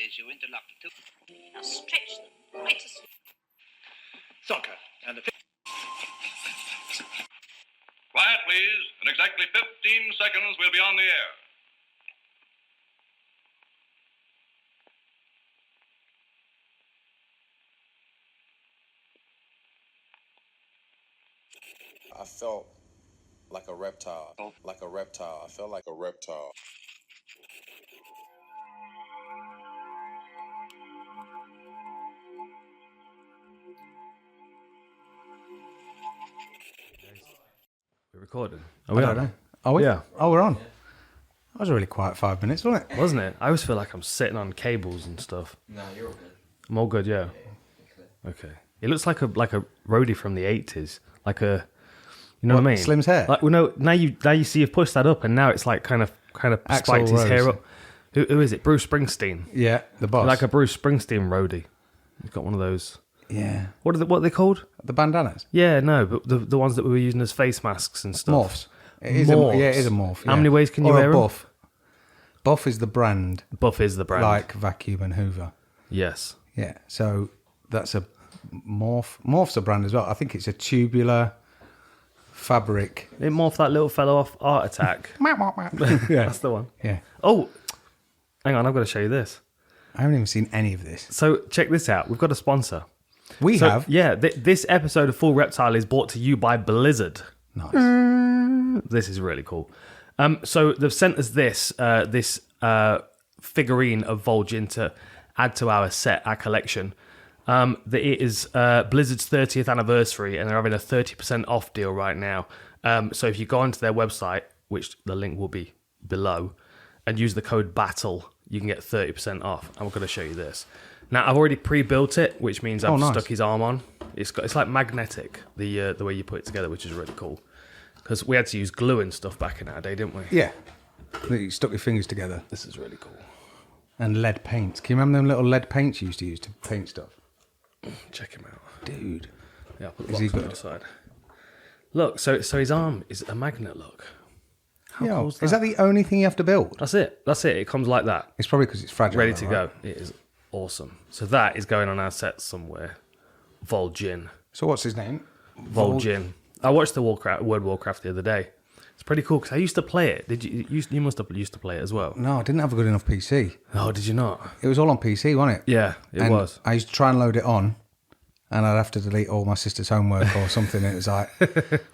as you interlock the two. Now stretch them right as... Soccer. And the... Quiet, please. In exactly 15 seconds, we'll be on the air. I felt like a reptile. Like a reptile. I felt like a reptile. We're recording. I don't know. Are we? Yeah. Oh, we're on. That was a really quiet 5 minutes, wasn't it? Wasn't it? I always feel like I'm sitting on cables and stuff. No, you're all good. I'm all good, yeah. Okay. It looks like a roadie from the 80s. Like a... You know what I mean? Slim's hair? Like, well, no, now you see you've pushed that up and now it's like kind of Axl spiked his Rose. hair up. Who is it? Bruce Springsteen. Yeah, the boss. Like a Bruce Springsteen roadie. He's got one of those. Yeah. What are they called? The bandanas? Yeah, no, but the ones that we were using as face masks and stuff. Morphs. It is Morphs. it is a morph. How many ways can you or wear a 'em? buff. Buff is the brand. Buff is the brand. Like Vacuum and Hoover. Yes. Yeah, so that's a morph. Morph's a brand as well. I think it's a tubular fabric. It morphed that little fellow off Art Attack. Yeah. That's the one. Yeah. Oh, hang on, I've got to show you this. I haven't even seen any of this. So check this out. We've got a sponsor. We have? Yeah, this episode of Full Reptile is brought to you by Blizzard. Nice. This is really cool. So they've sent us this figurine of Vol'jin to add to our set, our collection. It is Blizzard's 30th anniversary, and they're having a 30% off deal right now. So if you go onto their website, which the link will be below, and use the code BATTLE, you can get 30% off. And we're going to show you this. Now, I've already pre-built it, which means I've nice. stuck his arm on. It's like magnetic, the way you put it together, which is really cool. Because we had to use glue and stuff back in our day, didn't we? Yeah. You stuck your fingers together. This is really cool. And lead paints. Can you remember them little lead paints you used to use to paint stuff? Check him out. Dude. Yeah, I'll put the Is he box on good? the side. Look, so his arm is a magnet, look. How Yeah. cool is that? Is that the only thing you have to build? That's it. It comes like that. It's probably because it's fragile. Ready though, to right? go. It is awesome. So that is going on our set somewhere. Vol'jin. So what's his name? Vol'jin. I watched the World Warcraft the other day. It's pretty cool because I used to play it. Did you? You must have used to play it as well. No, I didn't have a good enough PC. Oh, did you not? It was all on PC, wasn't it? Yeah, it was. I used to try and load it on, and I'd have to delete all my sister's homework or something. It was like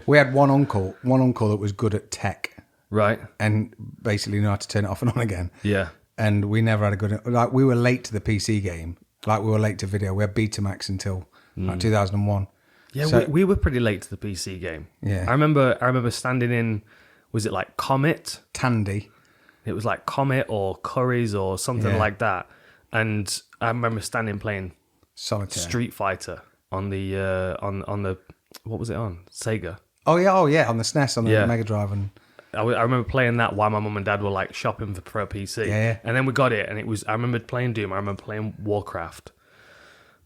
we had one uncle that was good at tech, Right. and basically knew how to turn it off and on again. Yeah. And we never had a good we were late to the PC game. Like we were late to video. We had Betamax until like 2001. Yeah, So- we were pretty late to the PC game. Yeah. I remember standing in, was it like Comet? Tandy. It was like Comet or Curry's or something Yeah. like that. And I remember standing playing Solitaire. Street Fighter on the on the what was it on? Sega. Oh yeah, on the SNES, on the Yeah. Mega Drive, and I remember playing that while my mum and dad were like shopping for a PC. Yeah. And then we got it, and it was. I remember playing Doom. I remember playing Warcraft,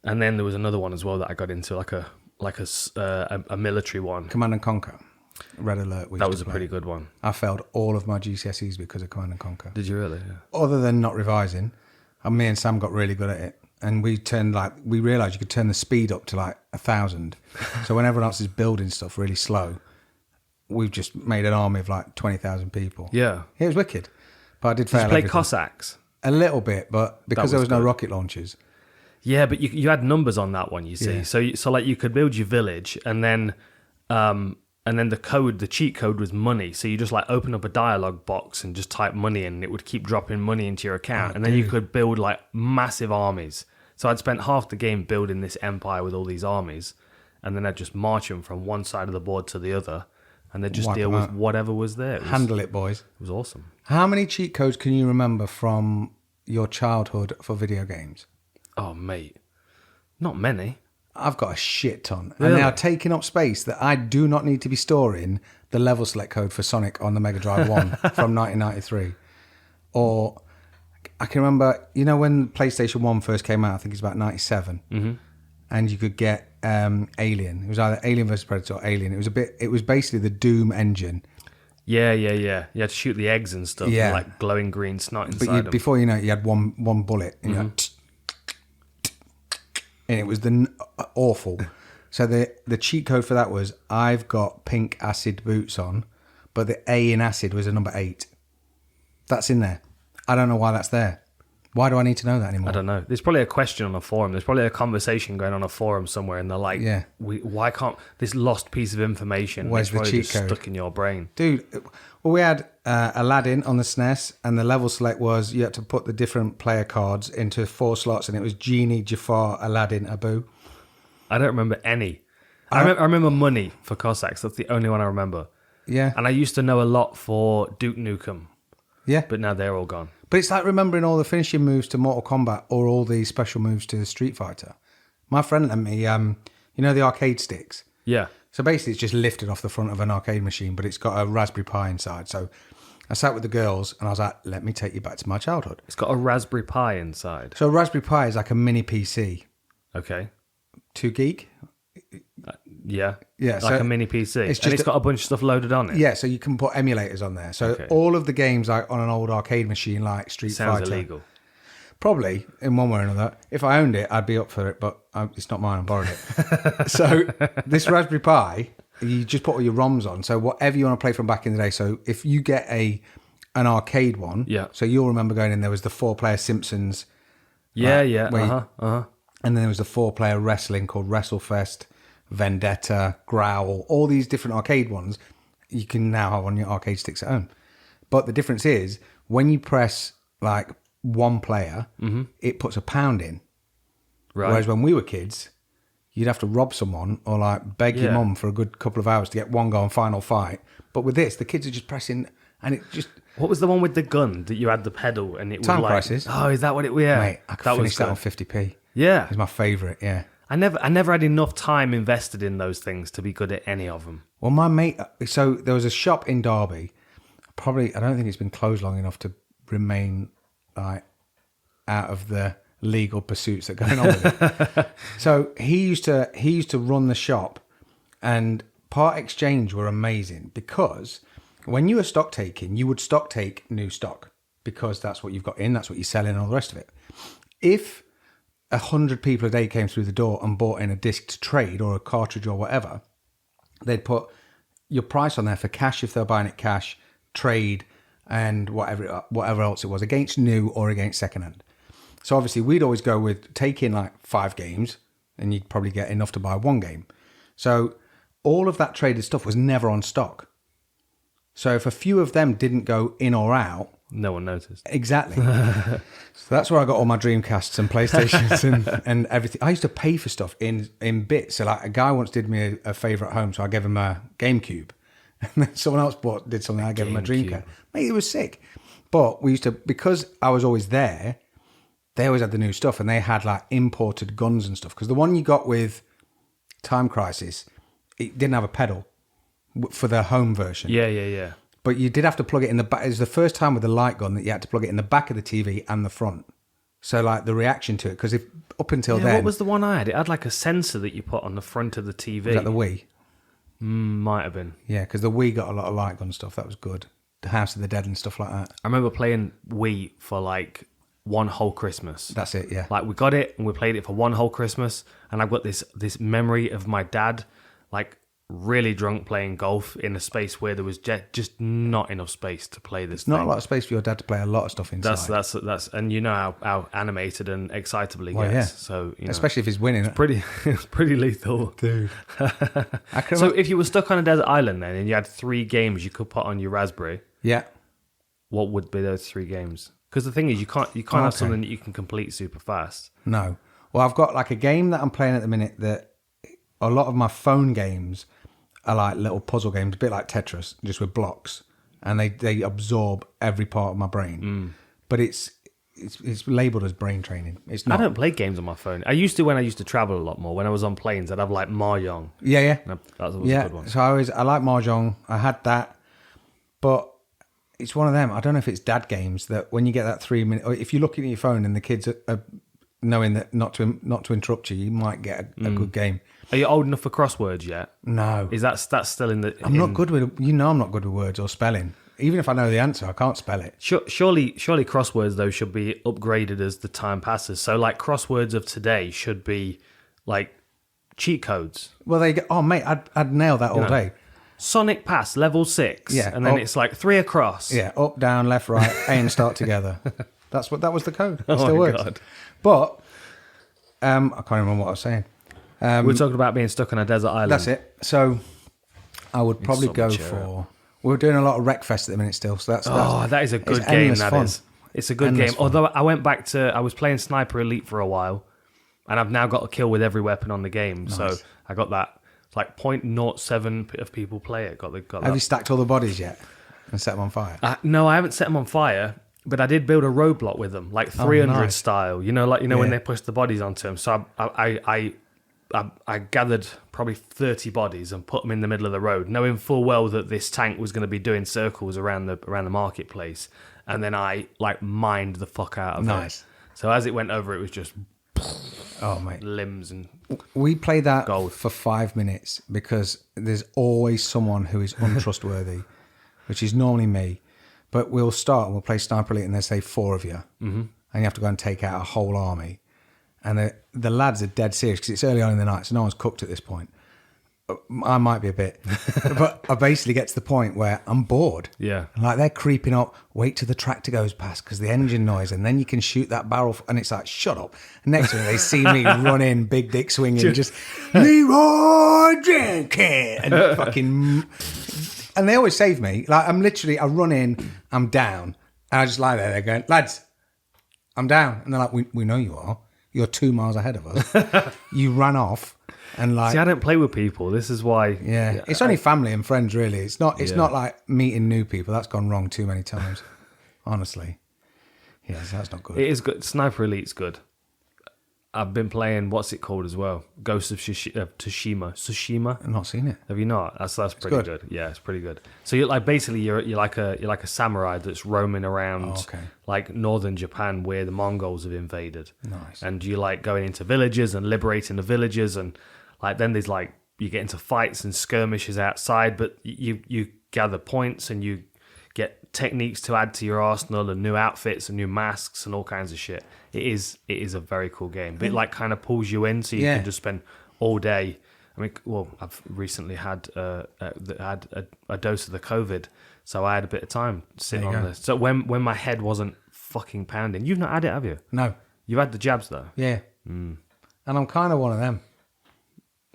and then there was another one as well that I got into, like a military one. Command and Conquer. Red Alert. That was a pretty good one. I failed all of my GCSEs because of Command and Conquer. Did you really? Yeah. Other than not revising, and me and Sam got really good at it. And we realised you could turn the speed up to like 1,000. So when everyone else is building stuff really slow, we've just made an army of like 20,000 people. Yeah. It was wicked. But I did Did fail you play everything. Cossacks? A little bit, but because there was was no good. rocket launchers. Yeah, but you had numbers on that one, you see. Yeah. So like you could build your village, and then the cheat code was money. So you just like open up a dialogue box and just type money in, and it would keep dropping money into your account. And then you could build like massive armies. So I'd spent half the game building this empire with all these armies, and then I'd just march them from one side of the board to the other, and they'd just Wipe deal them with out. whatever was there. Handle it, boys. It was awesome. How many cheat codes can you remember from your childhood for video games? Oh, mate. Not many. I've got a shit ton. Really? And they are taking up space that I do not need to be storing the level select code for Sonic on the Mega Drive 1 from 1993. Or I can remember, you know, when PlayStation 1 first came out, I think it's about 97, and you could get Alien. It was either Alien vs Predator or Alien. It was basically the Doom engine. Yeah. You had to shoot the eggs and stuff. Yeah. And, like glowing green snot inside But them. before you know it, you had one bullet, and, you're like, and it was awful. So the cheat code for that was, I've got pink acid boots on, but the A in acid was a number 8. That's in there. I don't know why that's there. Why do I need to know that anymore? I don't know. There's probably a question on a forum. There's probably a conversation going on a forum somewhere, and they're like, Yeah. why can't this lost piece of information? Where's it's the probably cheat just code? stuck in your brain? Dude, well, we had Aladdin on the SNES, and the level select was you had to put the different player cards into 4 slots, and it was Genie, Jafar, Aladdin, Abu. I don't remember any. I remember Money for Cossacks. That's the only one I remember. Yeah. And I used to know a lot for Duke Nukem, Yeah. but now they're all gone. But it's like remembering all the finishing moves to Mortal Kombat or all the special moves to Street Fighter. My friend lent me, the arcade sticks? Yeah. So basically it's just lifted off the front of an arcade machine, but it's got a Raspberry Pi inside. So I sat with the girls and I was like, let me take you back to my childhood. It's got a Raspberry Pi inside. So a Raspberry Pi is like a mini PC. Okay. Too geek? Yeah. Yeah, Like so a mini PC. it's And just it's got a bunch of stuff loaded on it. Yeah, so you can put emulators on there. So Okay. all of the games like on an old arcade machine like Street Sounds Fighter. illegal. Probably, in one way or another. If I owned it, I'd be up for it, but it's not mine. I borrowed it. So this Raspberry Pi, you just put all your ROMs on. So whatever you want to play from back in the day. So if you get an arcade one, Yeah. so you'll remember going in, there was the 4-player Simpsons. Yeah, where you- Uh-huh. And then there was the 4-player wrestling called WrestleFest, Vendetta, Growl, all these different arcade ones you can now have on your arcade sticks at home. But the difference is when you press like one player, it puts a pound in. Right. Whereas when we were kids, you'd have to rob someone or like beg your Yeah. mum for a good couple of hours to get one go on Final Fight. But with this, the kids are just pressing, and it just... What was the one with the gun that you had the pedal and it was Time like... Crisis. Oh, is that what it was? Yeah. Mate, I could finish that on good. 50p. Yeah. It's my favourite, yeah. I never had enough time invested in those things to be good at any of them. Well, my mate... So there was a shop in Derby. Probably, I don't think it's been closed long enough to remain like out of the legal pursuits that are going on with it. So he used to run the shop, and part exchange were amazing because when you were stock taking, you would stock take new stock because that's what you've got in, that's what you're selling, and all the rest of it. If 100 people a day came through the door and bought in a disc to trade or a cartridge or whatever, they'd put your price on there for cash if they're buying it cash, trade, and whatever else it was, against new or against secondhand. So obviously we'd always go with take in like 5 games and you'd probably get enough to buy 1 game. So all of that traded stuff was never on stock. So if a few of them didn't go in or out, No one noticed. exactly. So that's where I got all my Dreamcasts and PlayStations and everything. I used to pay for stuff in bits. So like a guy once did me a favour at home, so I gave him a GameCube. And then someone else did something, I gave him a Dreamcast. Mate, it was sick. But we used to, because I was always there, they always had the new stuff, and they had like imported guns and stuff. Because the one you got with Time Crisis, it didn't have a pedal for the home version. Yeah. But you did have to plug it in the back. It was the first time with the light gun that you had to plug it in the back of the TV and the front. So like the reaction to it, because if up until then, What was the one I had? It had like a sensor that you put on the front of the TV. was that the Wii? Might have been. Yeah, because the Wii got a lot of light gun stuff. That was good. The House of the Dead and stuff like that. I remember playing Wii for like one whole Christmas. That's it. Yeah. Like we got it and we played it for one whole Christmas, and I've got this memory of my dad like really drunk playing golf in a space where there was just not enough space to play this Not thing. a lot of space for your dad to play a lot of stuff inside. That's and you know how animated and excitable he Well, gets. yeah. So you know, Especially if he's winning. it's pretty lethal. Dude. I can So remember- if you were stuck on a desert island then and you had 3 games you could put on your Raspberry, yeah. what would be those 3 games? Because the thing is, you can't have Okay. something that you can complete super fast. No. Well, I've got like a game that I'm playing at the minute that a lot of my phone games are like little puzzle games, a bit like Tetris, just with blocks, and they absorb every part of my brain. But it's labelled as brain training. It's not. I don't play games on my phone. I used to when I used to travel a lot more. When I was on planes, I'd have like Mahjong. Yeah. That was a good one. So I like Mahjong. I had that, but it's one of them. I don't know if it's dad games that when you get that 3 minute, or if you're looking at your phone and the kids are knowing that not to interrupt you, you might get a good game. Are you old enough for crosswords yet? No. Is that's still in the? I'm not good with, I'm not good with words or spelling. Even if I know the answer, I can't spell it. Surely crosswords though should be upgraded as the time passes. So like crosswords of today should be like cheat codes. Well, they go, oh mate, I'd nail that all day. Sonic Pass level 6. Yeah, and then it's like 3 across. Yeah, up, down, left, right, A and start together. That was the code. It still works. God. But I can't remember what I was saying. We're talking about being stuck on a desert island. That's it. So I would probably sort go of cheer for. We're doing a lot of Wreckfest at the minute still. So that's that is a good it's game. endless That fun. is. It's a good Endless game. fun. Although I was playing Sniper Elite for a while, and I've now got a kill with every weapon on the game. Nice. So I got that. It's like 0.07 of people play it. Got Have that. you stacked all the bodies yet and set them on fire? No, I haven't set them on fire, but I did build a roadblock with them, like 300 nice. style. When Yeah. they push the bodies onto them. So I gathered probably 30 bodies and put them in the middle of the road, knowing full well that this tank was going to be doing circles around the marketplace. And then I like mined the fuck out of it. Nice. So as it went over, it was just Oh mate, limbs and we play that Gold. for 5 minutes because there's always someone who is untrustworthy, which is normally me. But we'll start and we'll play Sniper Elite, and they say 4 of you, and you have to go and take out a whole army. And the lads are dead serious because it's early on in the night, so no one's cooked at this point. I might be a bit, but I basically get to the point where I'm bored. Yeah. Like they're creeping up, wait till the tractor goes past because the engine noise, and then you can shoot that barrel, and it's like, shut up. And next thing they see me run in, big dick swinging, just Leroy Jenkins, and fucking, and they always save me. Like I run in, I'm down, and I just lie there. They're going, lads, I'm down, and they're like, we know you are. You're 2 miles ahead of us. You ran off. And like, see, I don't play with people. This is why. Yeah, it's only family and friends, really. It's not like meeting new people. That's gone wrong too many times, honestly. Yes, that's not good. It is good. Sniper Elite's good. I've been playing, what's it called as well? Ghost of Tsushima. Tsushima? I've not seen it. Have you not? That's pretty good. Yeah, it's pretty good. So you're like basically you're like a samurai that's roaming around like northern Japan where the Mongols have invaded. Nice. And you like going into villages and liberating the villages, and like then there's like you get into fights and skirmishes outside, but you gather points and you get techniques to add to your arsenal and new outfits and new masks and all kinds of shit. It is a very cool game, but it like kind of pulls you in, so you can just spend all day. I mean, well, I've recently had a dose of the COVID, so I had a bit of time sitting on this. So when my head wasn't fucking pounding, you've not had it, have you? No. You've had the jabs though. Yeah. And I'm kind of one of them.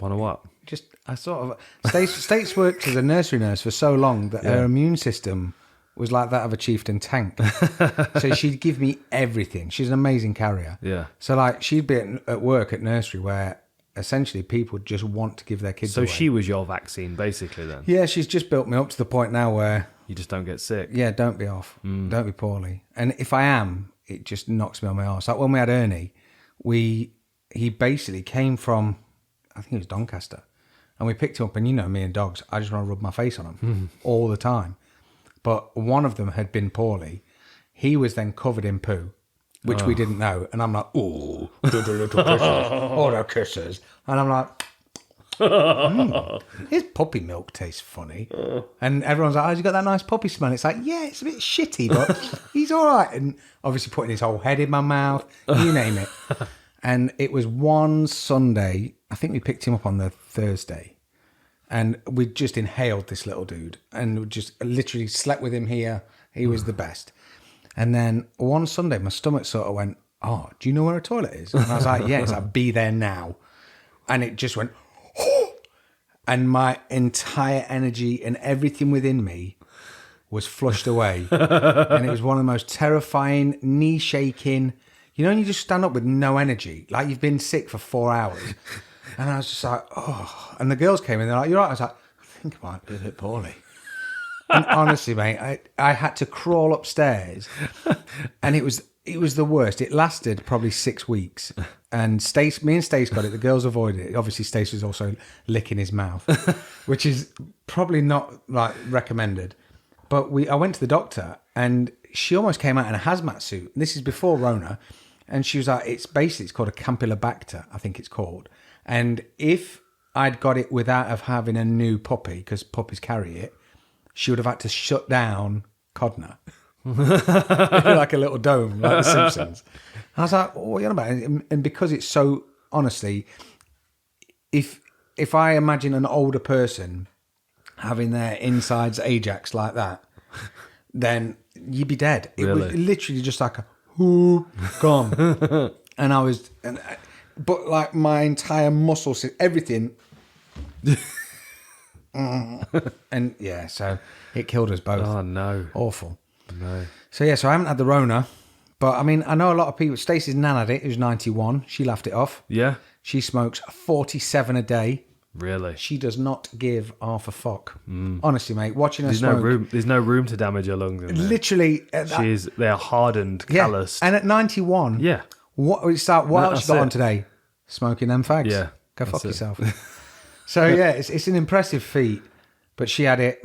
One of what? Just I sort of States worked as a nursery nurse for so long that her immune system was like that of a chieftain tank. So she'd give me everything. She's an amazing carrier. Yeah. So like she'd be at work at nursery where essentially people just want to give their kids away. So she was your vaccine basically then? Yeah, she's just built me up to the point now where... You just don't get sick? Yeah, don't be off. Don't be poorly. And if I am, it just knocks me on my arse. Like when we had Ernie, he basically came from, I think it was Doncaster, and we picked him up, and you know me and dogs, I just want to rub my face on him all the time. But one of them had been poorly. He was then covered in poo, which we didn't know. And I'm like, ooh, do the little kisses, all the kisses. And I'm like, his puppy milk tastes funny. And everyone's like, oh, has he got that nice puppy smell? It's like, yeah, it's a bit shitty, but he's all right. And obviously putting his whole head in my mouth, you name it. And it was one Sunday, I think we picked him up on the Thursday. And we just inhaled this little dude and we just literally slept with him here. He was the best. And then one Sunday, my stomach sort of went, oh, do you know where a toilet is? And I was like, yeah. It's like, be there now. And it just went, oh! And my entire energy and everything within me was flushed away. And it was one of the most terrifying, knee-shaking, you know, when you just stand up with no energy, like you've been sick for 4 hours. And I was just like, oh. And the girls came in, they're like, you're right. I was like, I think I might be a bit poorly. And honestly, mate, I had to crawl upstairs. And it was the worst. It lasted probably 6 weeks. And me and Stace got it. The girls avoided it. Obviously, Stace was also licking his mouth, which is probably not like recommended. But I went to the doctor and she almost came out in a hazmat suit. And this is before Rona. And she was like, it's called a Campylobacter, I think it's called. And if I'd got it without of having a new puppy, because puppies carry it, she would have had to shut down Codner. Like a little dome, like The Simpsons. I was like, what are you on about? And because it's so, honestly, if I imagine an older person having their insides Ajax like that, then you'd be dead. It was literally just like a whoop, gone. But like my entire muscle, everything. And yeah, so it killed us both. Oh no. Awful. No. So yeah, so I haven't had the Rona. But I mean, I know a lot of people. Stacey's nan had it, who's 91. She laughed it off. Yeah. She smokes 47 a day. Really? She does not give half a fuck. Honestly, mate, watching her There's smoke. There's no room to damage her lungs. In there. Literally. They are hardened, calloused. And at 91, Yeah. what else she got on today? Smoking them fags. Yeah. Go fuck yourself. So yeah, it's an impressive feat. But she had it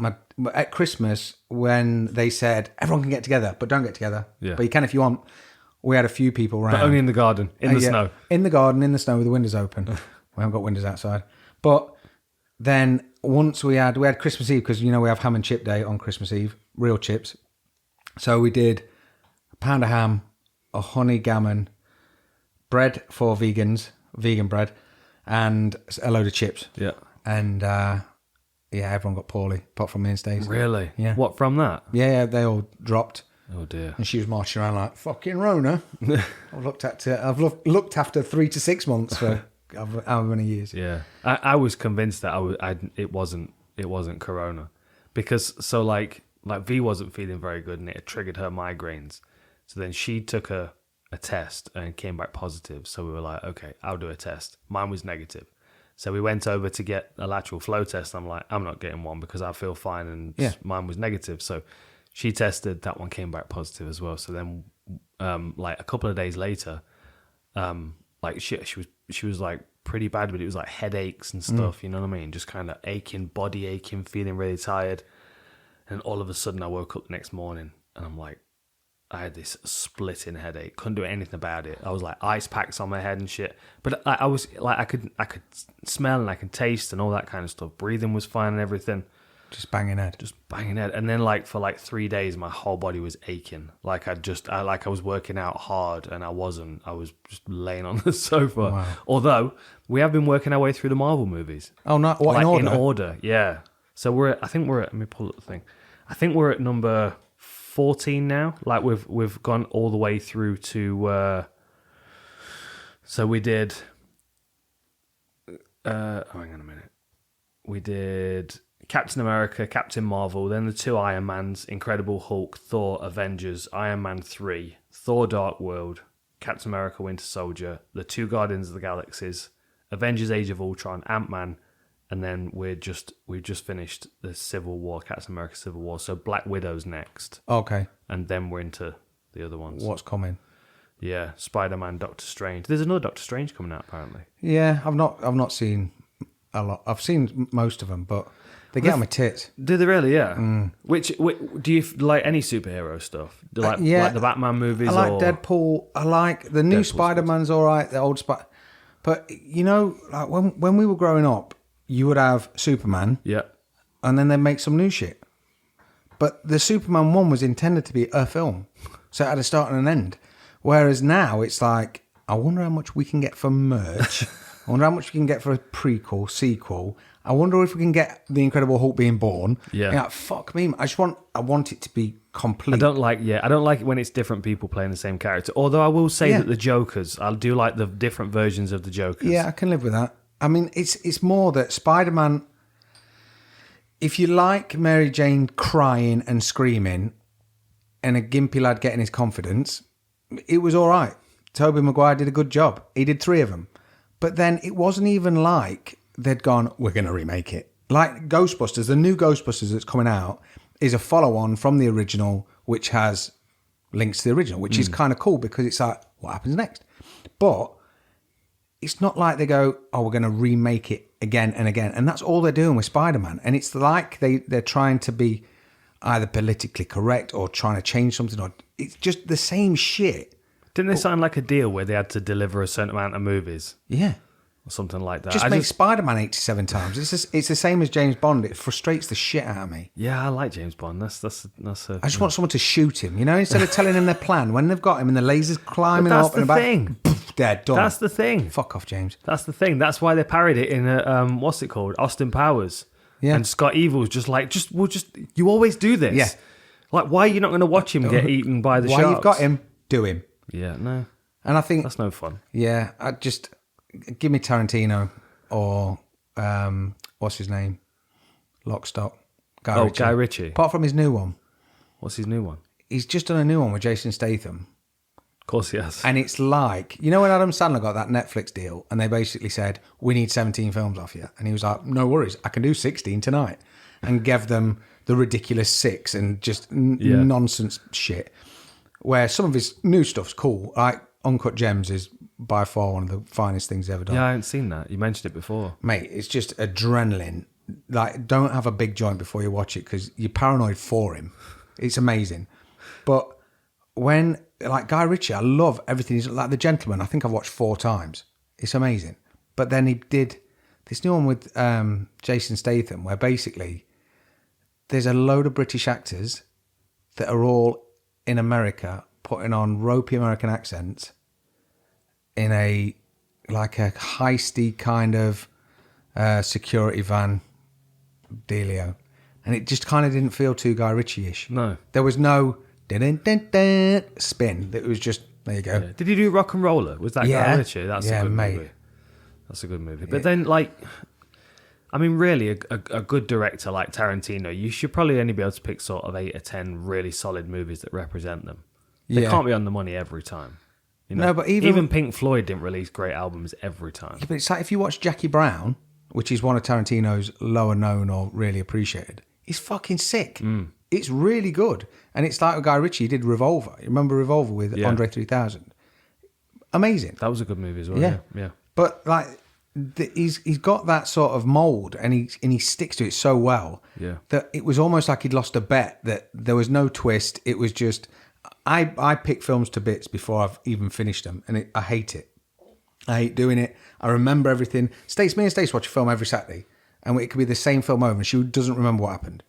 at Christmas when they said, everyone can get together, but don't get together. Yeah. But you can if you want. We had a few people around. But only in the garden, in the snow. In the garden, in the snow with the windows open. We haven't got windows outside. But then once we had Christmas Eve, because, you know, we have ham and chip day on Christmas Eve, real chips. So we did a pound of ham, a honey gammon, bread for vegans, vegan bread, and a load of chips. Yeah. And everyone got poorly, apart from me and Stacey. Really? Yeah. What, from that? Yeah, they all dropped. Oh dear. And she was marching around like, fucking Rona. I've looked after 3 to 6 months for how many years. Yeah. I was convinced that it wasn't Corona. Because so like V wasn't feeling very good and it had triggered her migraines. So then she took a test and came back positive. So we were like, okay, I'll do a test. Mine was negative. So we went over to get a lateral flow test. I'm like, I'm not getting one because I feel fine, and mine was negative. So she tested, that one came back positive as well. So then, like a couple of days later, like she was like pretty bad, but it was like headaches and stuff. You know what I mean? Just kind of aching, body aching, feeling really tired. And all of a sudden, I woke up the next morning and I'm like, I had this splitting headache. Couldn't do anything about it. I was like ice packs on my head and shit. But I was like, I could smell and I could taste and all that kind of stuff. Breathing was fine and everything. Just banging head. And then like for like 3 days, my whole body was aching. Like I was working out hard and I wasn't. I was just laying on the sofa. Wow. Although we have been working our way through the Marvel movies. Oh, no, what, like, in order? In order, yeah. So let me pull up the thing. I think we're at number 14 now. Like we've gone all the way through to. So we did. Hang on a minute. We did Captain America, Captain Marvel, then the 2 Iron Mans, Incredible Hulk, Thor, Avengers, Iron Man 3, Thor: Dark World, Captain America: Winter Soldier, the 2 Guardians of the Galaxies, Avengers: Age of Ultron, Ant-Man, and then we've just finished the Civil War, Captain America: Civil War. So Black Widow's next. Okay. And then we're into the other ones. What's coming? Yeah, Spider-Man, Doctor Strange. There's another Doctor Strange coming out apparently. Yeah, I've not seen a lot. I've seen most of them, but they get on my tits. Do they really? Yeah. Which do you like any superhero stuff? Like the Batman movies? I like Deadpool. I like the new Spider-Man's all right. The old Spider, but you know, like when we were growing up, you would have Superman. Yeah. And then they'd make some new shit. But the Superman one was intended to be a film, so it had a start and an end. Whereas now it's like, I wonder how much we can get for merch. I wonder how much we can get for a prequel, sequel. I wonder if we can get the Incredible Hulk being born. Yeah. Like, fuck me. I want it to be complete. I don't like it when it's different people playing the same character. Although I will say that the Jokers, I do like the different versions of the Jokers. Yeah, I can live with that. I mean, it's more that Spider-Man, if you like Mary Jane crying and screaming and a gimpy lad getting his confidence, it was all right. Tobey Maguire did a good job. He did 3 of them. But then it wasn't even like they'd gone, we're going to remake it. Like Ghostbusters, the new Ghostbusters that's coming out is a follow-on from the original, which has links to the original, which is kind of cool because it's like, what happens next? But it's not like they go, oh, we're going to remake it again and again. And that's all they're doing with Spider-Man. And it's like they're trying to be either politically correct or trying to change something. Or it's just the same shit. Didn't they sign like a deal where they had to deliver a certain amount of movies? Yeah. or something like that. Just make Spider-Man 87 times. It's the same as James Bond. It frustrates the shit out of me. Yeah, I like James Bond. That's I just want someone to shoot him, instead of telling him their plan. When they've got him and the laser's climbing up and about, poof, they're done. That's the thing. Fuck off, James. That's the thing. That's why they parried it in what's it called? Austin Powers. Yeah. And Scott Evil's just like, you always do this. Yeah. Like, why are you not going to watch him get eaten by the sharks? Why you've got him, do him. Yeah, no. And I think that's no fun. Yeah, give me Tarantino or what's his name? Lock, Stock. Guy Ritchie. Guy Ritchie. Apart from his new one. What's his new one? He's just done a new one with Jason Statham. Of course he has. And it's like, when Adam Sandler got that Netflix deal and they basically said, we need 17 films off you. And he was like, no worries, I can do 16 tonight. And gave them the ridiculous 6 and just nonsense shit. Where some of his new stuff's cool. Like Uncut Gems is by far one of the finest things ever done. Yeah, I haven't seen that. You mentioned it before. Mate, it's just adrenaline. Like, don't have a big joint before you watch it because you're paranoid for him. It's amazing. But when, like Guy Ritchie, I love everything. He's like The Gentleman. I think I've watched 4 times. It's amazing. But then he did this new one with Jason Statham where basically there's a load of British actors that are all in America putting on ropey American accents in a heisty kind of security van dealio. And it just kind of didn't feel too Guy Ritchie-ish. No. There was no spin. It was just, there you go. Yeah. Did he do Rock and Roller? Was that Guy Ritchie? That's a good movie. That's a good movie. But then, really, a good director like Tarantino, you should probably only be able to pick sort of 8 or 10 really solid movies that represent them. They can't be on the money every time. No, but even Pink Floyd didn't release great albums every time. Yeah, but it's like if you watch Jackie Brown, which is one of Tarantino's lower known or really appreciated, it's fucking sick. Mm. It's really good. And it's like Guy Ritchie did Revolver. You remember Revolver with Andre 3000? Amazing. That was a good movie as well. Yeah. But he's got that sort of mould and he sticks to it so well that it was almost like he'd lost a bet, that there was no twist. It was just, I pick films to bits before I've even finished them, and I hate it. I hate doing it. I remember everything. Me and Stace watch a film every Saturday, and it could be the same film over, and she doesn't remember what happened.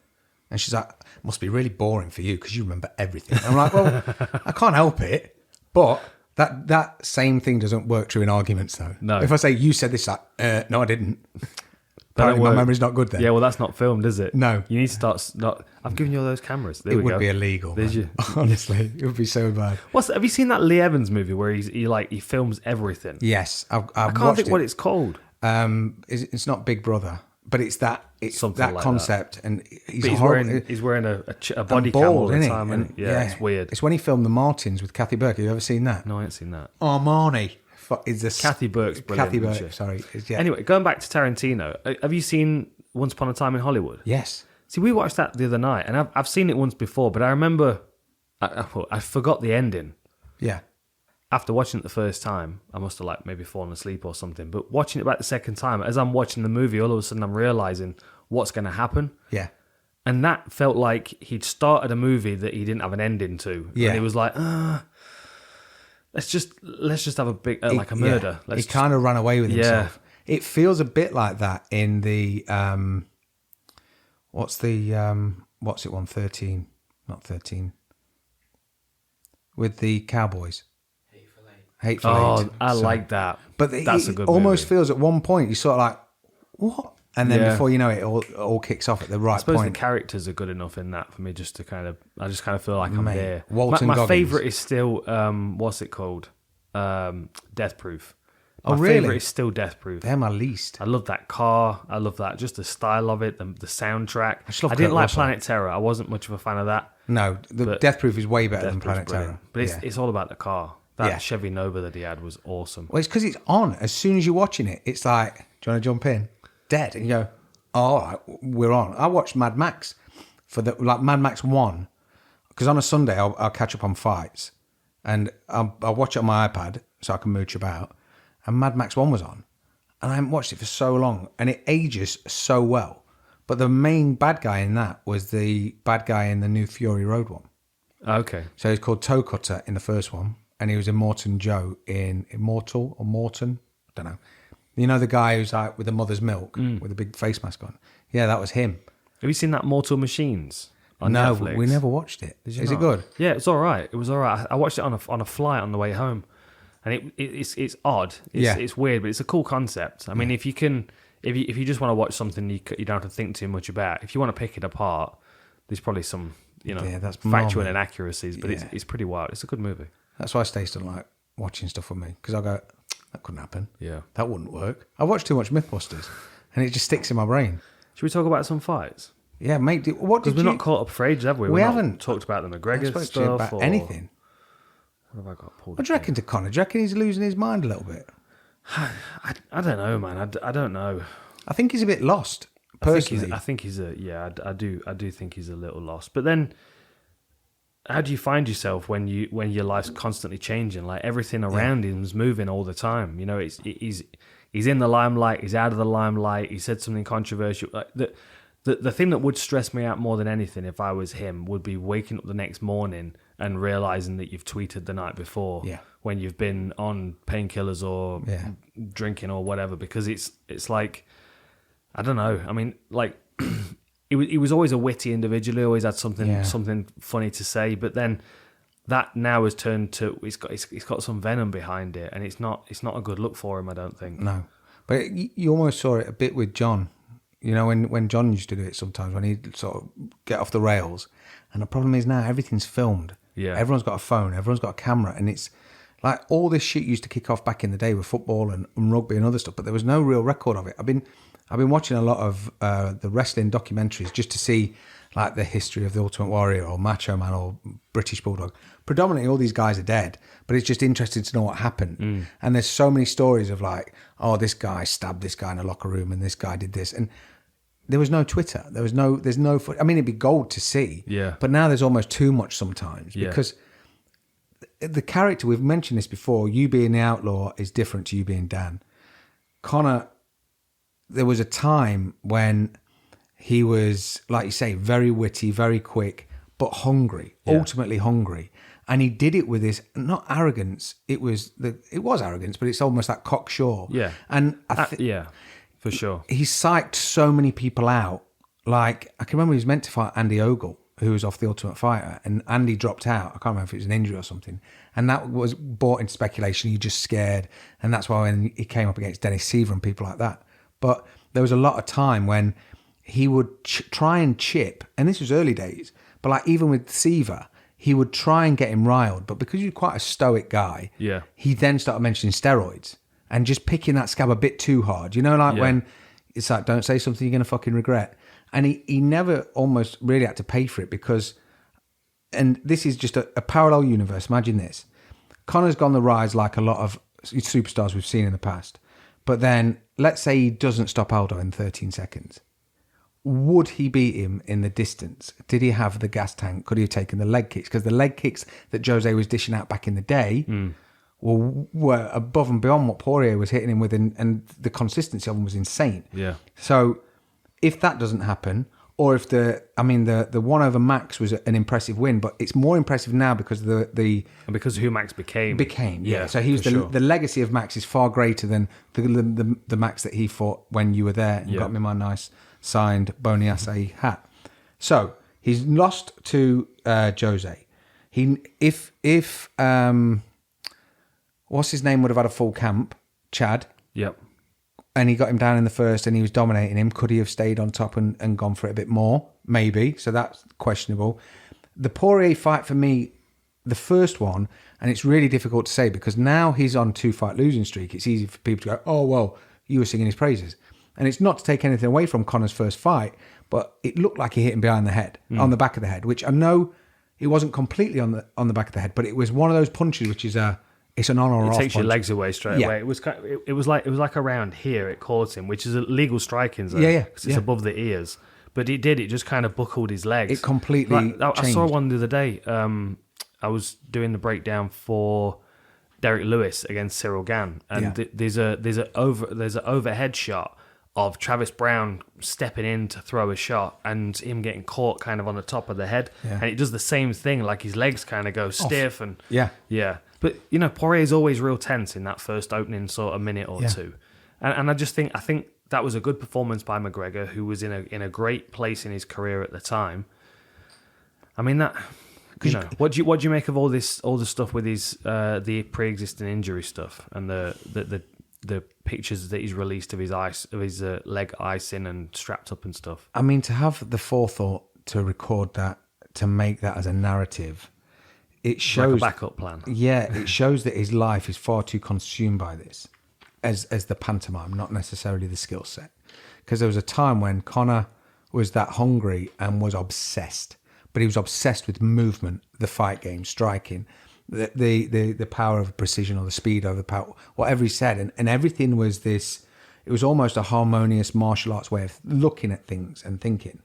And she's like, it must be really boring for you because you remember everything. And I'm like, well, I can't help it, but that same thing doesn't work true in arguments, though. No. If I say, you said this, no, I didn't. Apparently my memory's not good then. Yeah, well, that's not filmed, is it? No. You need to start... I've given you all those cameras. There it we go. It would be illegal. Did you? Honestly, it would be so bad. Have you seen that Lee Evans movie where he films everything? Yes. I can't think what it's called. It's not Big Brother, but it's that something like concept. That. And he's wearing a body cam all the time. And it's weird. It's when he filmed The Martins with Kathy Burke. Have you ever seen that? No, I haven't seen that. Armani. Is this Kathy Burke's brilliant. Kathy Burke, sorry. Anyway, going back to Tarantino, have you seen Once Upon a Time in Hollywood? Yes. See, we watched that the other night, and I've seen it once before, but I remember I forgot the ending. Yeah. After watching it the first time, I must have maybe fallen asleep or something. But watching it back the second time, as I'm watching the movie, all of a sudden I'm realising what's going to happen. Yeah. And that felt like he'd started a movie that he didn't have an ending to. Yeah. And he was like, let's just have a big a murder. He kind of ran away with himself. It feels a bit like that in the what's it one? 13, not 13. With the Cowboys. Hateful Eight. I like that. But that's a good almost movie. feels at one point you're sort of like, what? And then before you know it, all kicks off at the right I suppose point. the characters are good enough in that for me just to I just kind of feel like I'm there. Walton My Goggins. favourite is still, what's it called? Death Proof. My really? favourite is still Death Proof. They're my least. I love that car. I love that, just the style of it, the soundtrack. I didn't like Planet Terror. I wasn't much of a fan of that. No, Death Proof is way better than Planet Terror. But it's all about the car. That Chevy Nova that he had was awesome. Well, it's because it's on. As soon as you're watching it, it's like, do you want to jump in? Dead. And you go, oh, all right, we're on. I watched Mad Max for Mad Max 1, because on a Sunday I'll catch up on fights, and I'll watch it on my iPad so I can mooch about. And Mad Max 1 was on, and I haven't watched it for so long, and it ages so well. But the main bad guy in that was the bad guy in the new Fury Road one. Okay. So he's called Toe Cutter in the first one, and he was Immortan Joe in Immortal or Morton, I don't know. You know the guy who's like with the mother's milk with a big face mask on? Yeah, that was him. Have you seen that Mortal Machines on No, Netflix? we never watched it. Is it good? Yeah, it's all right. It was all right. I watched it on a flight on the way home, and it's odd. It's weird, but it's a cool concept. I mean, if you just want to watch something you don't have to think too much about. If you want to pick it apart, there's probably some that's factual normal. inaccuracies, but it's pretty wild. It's a good movie. That's why Stace doesn't like watching stuff with me, because I go, that couldn't happen. Yeah, that wouldn't work. I watched too much Mythbusters, and it just sticks in my brain. Should we talk about some fights? Yeah, mate. Because we're not caught up for ages, have we? We haven't talked about the McGregor spoke stuff to you about anything. What have I got pulled? What do you reckon to Conor? Do you reckon he's losing his mind a little bit? I don't know, man. I don't know. I think he's a bit lost. Personally, I think he's I do think he's a little lost. But then, how do you find yourself when your life's constantly changing? Like everything around him's moving all the time. You know, he's in the limelight. He's out of the limelight. He said something controversial. Like the thing that would stress me out more than anything if I was him would be waking up the next morning and realizing that you've tweeted the night before when you've been on painkillers or drinking or whatever. Because it's like, I don't know. I mean, like he was always a witty individual. He always had something funny to say. But then that now has turned to he's got some venom behind it, and it's not a good look for him. I don't think. No, but you almost saw it a bit with John. You know, when John used to do it sometimes, when he'd sort of get off the rails. And the problem is now everything's filmed. Yeah. Everyone's got a phone, everyone's got a camera, and it's like all this shit used to kick off back in the day with football and rugby and other stuff, but there was no real record of it. I've been watching a lot of the wrestling documentaries just to see like the history of the Ultimate Warrior or Macho Man or British Bulldog. Predominantly all these guys are dead, but it's just interesting to know what happened. And there's so many stories of like, oh, this guy stabbed this guy in a locker room and this guy did this. And there was no Twitter. There's no. I mean, it'd be gold to see. Yeah. But now there's almost too much sometimes because the character, we've mentioned this before, you being the outlaw is different to you being Dan. Conor, there was a time when he was, like you say, very witty, very quick, but hungry, ultimately hungry. And he did it with this, not arrogance, it was arrogance, but it's almost that cocksure. Yeah. And for sure. He psyched so many people out. Like, I can remember he was meant to fight Andy Ogle, who was off The Ultimate Fighter, and Andy dropped out. I can't remember if it was an injury or something. And that was brought into speculation. He just scared. And that's why when he came up against Dennis Seaver and people like that. But there was a lot of time when he would try and chip, and this was early days, but like even with Seaver, he would try and get him riled. But because you're quite a stoic guy, he then started mentioning steroids and just picking that scab a bit too hard. You know, like when it's like, don't say something you're going to fucking regret. And he never almost really had to pay for it because, and this is just a parallel universe. Imagine this. Conor's gone the rise like a lot of superstars we've seen in the past. But then let's say he doesn't stop Aldo in 13 seconds. Would he beat him in the distance? Did he have the gas tank? Could he have taken the leg kicks? Because the leg kicks that Jose was dishing out back in the day were above and beyond what Poirier was hitting him with, and the consistency of them was insane. Yeah. So if that doesn't happen, or if the one over Max was an impressive win, but it's more impressive now because and because of who Max became. Yeah. So he was the legacy of Max is far greater than the Max that he fought when you were there and got me my nice signed Boniace hat. So he's lost to Jose. If what's his name would have had a full camp, Chad. Yep. And he got him down in the first and he was dominating him. Could he have stayed on top and gone for it a bit more? Maybe. So that's questionable. The Poirier fight for me, the first one, and it's really difficult to say because now he's on 2-fight losing streak. It's easy for people to go, oh, well, you were singing his praises. And it's not to take anything away from Conor's first fight, but it looked like he hit him behind the head, on the back of the head, which I know it wasn't completely on the back of the head, but it was one of those punches which is it's an on or off. It takes punch. Your legs away straight away. It was it was like around here it caught him, which is a legal striking zone. Because it's above the ears. But it just kind of buckled his legs. It completely changed. I saw one the other day. I was doing the breakdown for Derrick Lewis against Cyril Gane, and there's an overhead shot of Travis Brown stepping in to throw a shot and him getting caught kind of on the top of the head. And it does the same thing, like his legs kind of go stiff. And But, Poirier's always real tense in that first opening sort of minute or two. And I think that was a good performance by McGregor, who was in a great place in his career at the time. I mean that. What do you make of all the stuff with his the pre-existing injury stuff and the pictures that he's released of his leg icing and strapped up and stuff? I mean, to have the forethought to record that, to make that as a narrative, it shows like a backup plan. Yeah, it shows that his life is far too consumed by this as the pantomime, not necessarily the skill set. Because there was a time when Conor was that hungry and was obsessed. But he was obsessed with movement, the fight game, striking, the power of precision or the speed of the power, whatever he said. And everything was this, it was almost a harmonious martial arts way of looking at things and thinking.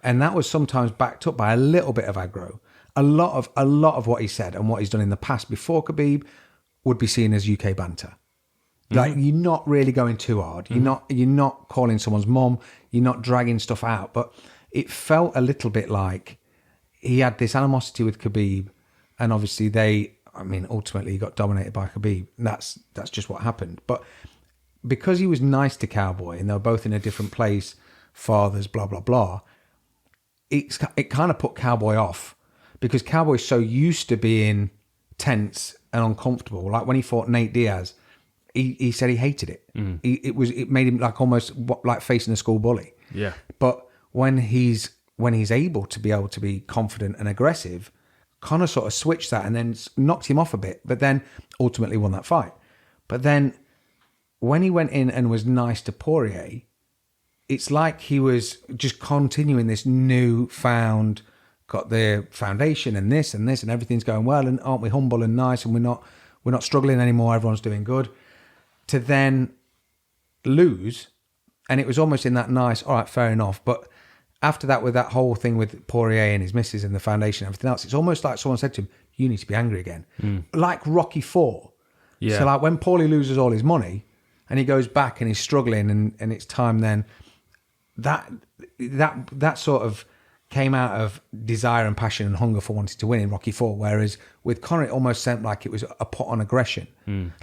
And that was sometimes backed up by a little bit of aggro. A lot of what he said and what he's done in the past before Khabib would be seen as UK banter. Like, you're not really going too hard. You're not calling someone's mom. You're not dragging stuff out. But it felt a little bit like he had this animosity with Khabib, and obviously ultimately he got dominated by Khabib. And that's just what happened. But because he was nice to Cowboy, and they were both in a different place, fathers, blah, blah, blah, it kind of put Cowboy off, because Cowboy's so used to being tense and uncomfortable. Like when he fought Nate Diaz, he said he hated it. It made him like almost like facing a school bully. Yeah. But when he's able to be confident and aggressive, Conor sort of switched that and then knocked him off a bit, but then ultimately won that fight. But then when he went in and was nice to Poirier, it's like he was just continuing this newfound, got the foundation and this and everything's going well, and aren't we humble and nice, and we're not struggling anymore, everyone's doing good, to then lose. And it was almost in that nice, all right, fair enough. But after that, with that whole thing with Poirier and his missus and the foundation and everything else, it's almost like someone said to him, you need to be angry again. Like Rocky IV. Yeah. So like when Paulie loses all his money and he goes back and he's struggling and it's time then, that sort of came out of desire and passion and hunger for wanting to win in Rocky IV. Whereas with Conor, it almost seemed like it was a put on aggression.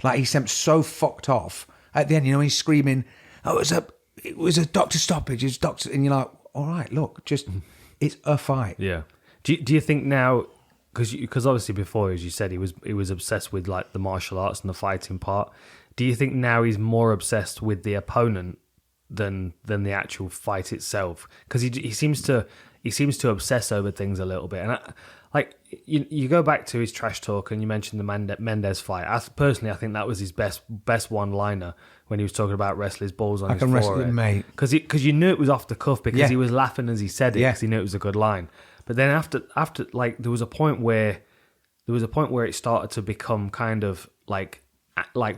Like he seemed so fucked off. At the end, he's screaming, it was a doctor stoppage, it's doctor, and you're like, all right, look, just it's a fight. Yeah. Do you think now, because obviously before, as you said, he was obsessed with like the martial arts and the fighting part. Do you think now he's more obsessed with the opponent than the actual fight itself? Because he seems to obsess over things a little bit. And you go back to his trash talk, and you mentioned the Mendes fight. I think that was his best one-liner when he was talking about wrestle his balls on his forehead. I can wrestle him, mate. Because you knew it was off the cuff, because he was laughing as he said it, because he knew it was a good line. But then after like there was a point where it started to become kind of like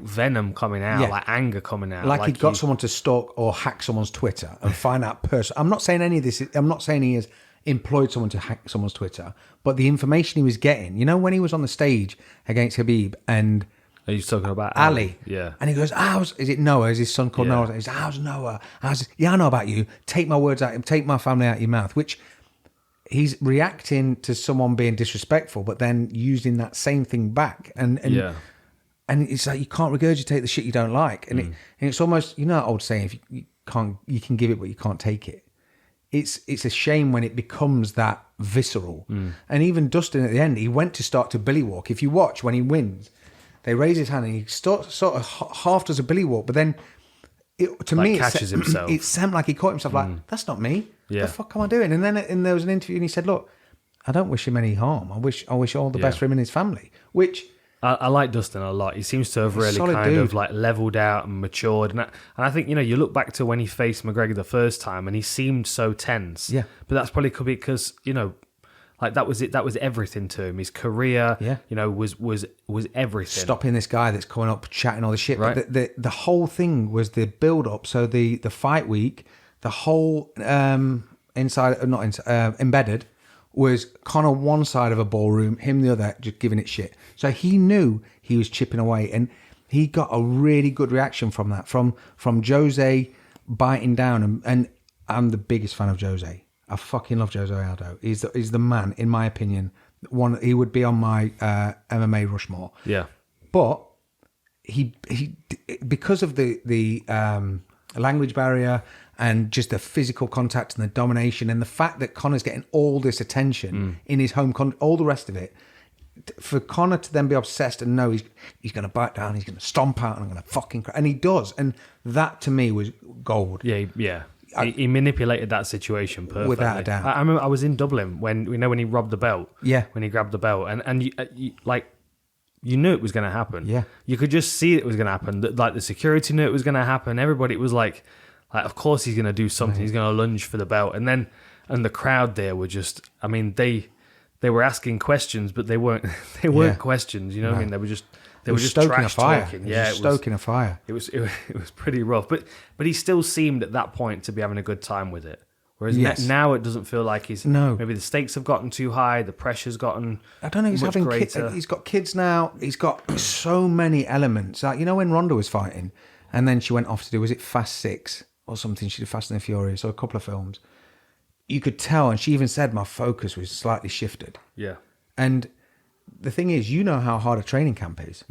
venom coming out, like anger coming out. Like he'd got someone to stalk or hack someone's Twitter and find out person. I'm not saying any of this. I'm not saying he has employed someone to hack someone's Twitter, but the information he was getting, when he was on the stage against Khabib and are you talking about Ali? Yeah. And he goes, is it Noah? Is his son called Noah? He goes, how's Noah? I know about you. Take my words out, take my family out of your mouth, which he's reacting to someone being disrespectful, but then using that same thing back. And it's like, you can't regurgitate the shit you don't like. And it's almost, that old saying, if you can give it, but you can't take it. It's a shame when it becomes that visceral. And even Dustin at the end, he went to start to billy walk. If you watch when he wins, they raise his hand and he sort of half does a billy walk, but then me, catches himself. It sounded like he caught himself like, that's not me. Yeah. What the fuck am I doing? And then there was an interview and he said, look, I don't wish him any harm. I wish all the best for him and his family. Which I like Dustin a lot. He seems to have really kind of like leveled out and matured. And I think, you look back to when he faced McGregor the first time and he seemed so tense. Yeah. But that's probably could be because, like that was it. That was everything to him. His career, was everything. Stopping this guy that's coming up, chatting all the shit. Right. But the whole thing was the build up. So the fight week, the whole embedded was Conor one side of a ballroom, him the other, just giving it shit. So he knew he was chipping away, and he got a really good reaction from that, from Jose biting down. And I'm the biggest fan of Jose. I fucking love Jose Aldo. He's the man, in my opinion. He would be on my MMA Rushmore. Yeah. But he because of the language barrier and just the physical contact and the domination and the fact that Conor's getting all this attention in his home country, all the rest of it, for Conor to then be obsessed and know he's going to bite down, he's going to stomp out, and I'm going to fucking cry. And he does. And that to me was gold. Yeah. He manipulated that situation perfectly. Without a doubt. I remember I was in Dublin when he robbed the belt. Yeah. When he grabbed the belt. And you knew it was going to happen. Yeah. You could just see it was going to happen. Like the security knew it was going to happen. Everybody was like, of course he's going to do something. He's going to lunge for the belt. And the crowd there were just, I mean, they were asking questions, but they weren't questions. You know what I mean? They were just stoking a fire. talking. Yeah, stoking a fire. It was pretty rough. But he still seemed at that point to be having a good time with it. Whereas now it doesn't feel like he's... No. Maybe the stakes have gotten too high, the pressure's gotten I don't know, he's much having greater. kids. He's got kids now. He's got so many elements. Like, you know when Ronda was fighting and then she went off to do, was it Fast 6 or something? She did Fast and the Furious or a couple of films. You could tell, and she even said my focus was slightly shifted. Yeah. And the thing is, you know how hard a training camp is.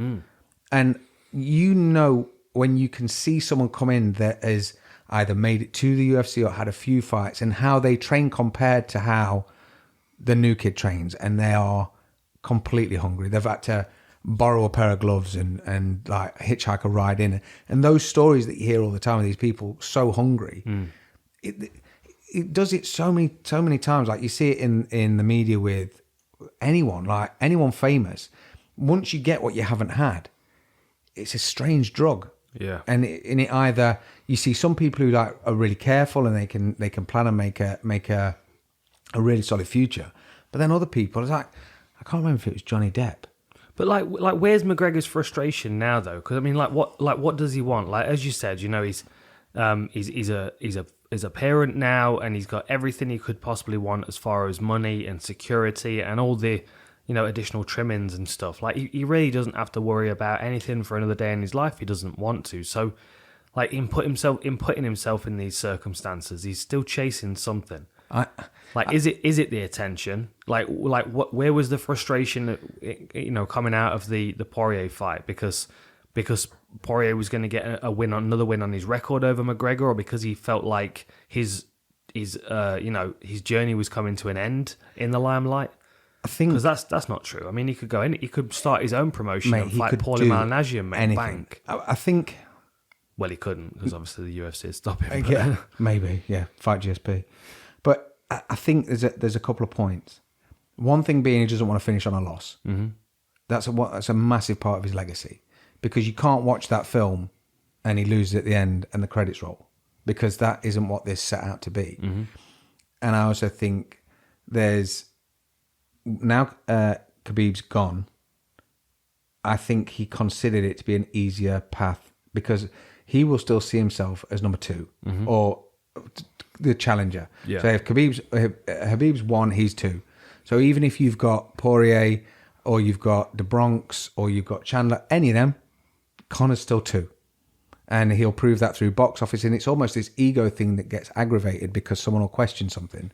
And you know when you can see someone come in that has either made it to the UFC or had a few fights and how they train compared to how the new kid trains, and they are completely hungry. They've had to borrow a pair of gloves and like hitchhike a ride in. And those stories that you hear all the time of these people so hungry, it does it so many times. Like you see it in the media with anyone, like anyone famous. Once you get what you haven't had, it's a strange drug. Yeah. And it either you see some people who like are really careful and they can plan and make a really solid future, but then other people, it's like, I can't remember if it was Johnny Depp. But like where's McGregor's frustration now though? Because I mean, what does he want? Like as you said, you know, he's a parent now, and he's got everything he could possibly want as far as money and security and all the, you know, additional trimmings and stuff. Like he really doesn't have to worry about anything for another day in his life. He doesn't want to. So, like in putting himself in these circumstances, he's still chasing something. Is it the attention? Like what? Where was the frustration? You know, coming out of the Poirier fight because Poirier was going to get another win on his record over McGregor, or because he felt like his journey was coming to an end in the limelight. I think because that's not true. I mean, he could go in. He could start his own promotion and fight Paulie Malignaggi and make bank. I think. Well, he couldn't because obviously the UFC is stopping him. Yeah, maybe. Yeah, fight GSP. But I think there's a couple of points. One thing being he doesn't want to finish on a loss. Mm-hmm. That's a massive part of his legacy, because you can't watch that film and he loses at the end and the credits roll, because that isn't what this set out to be. Mm-hmm. And I also think there's now Khabib's gone. I think he considered it to be an easier path, because he will still see himself as number 2 or the challenger. Yeah. So if Khabib's 1, he's 2. So even if you've got Poirier or you've got the Bronx or you've got Chandler, any of them, Conor's still 2. And he'll prove that through box office. And it's almost this ego thing that gets aggravated because someone will question something.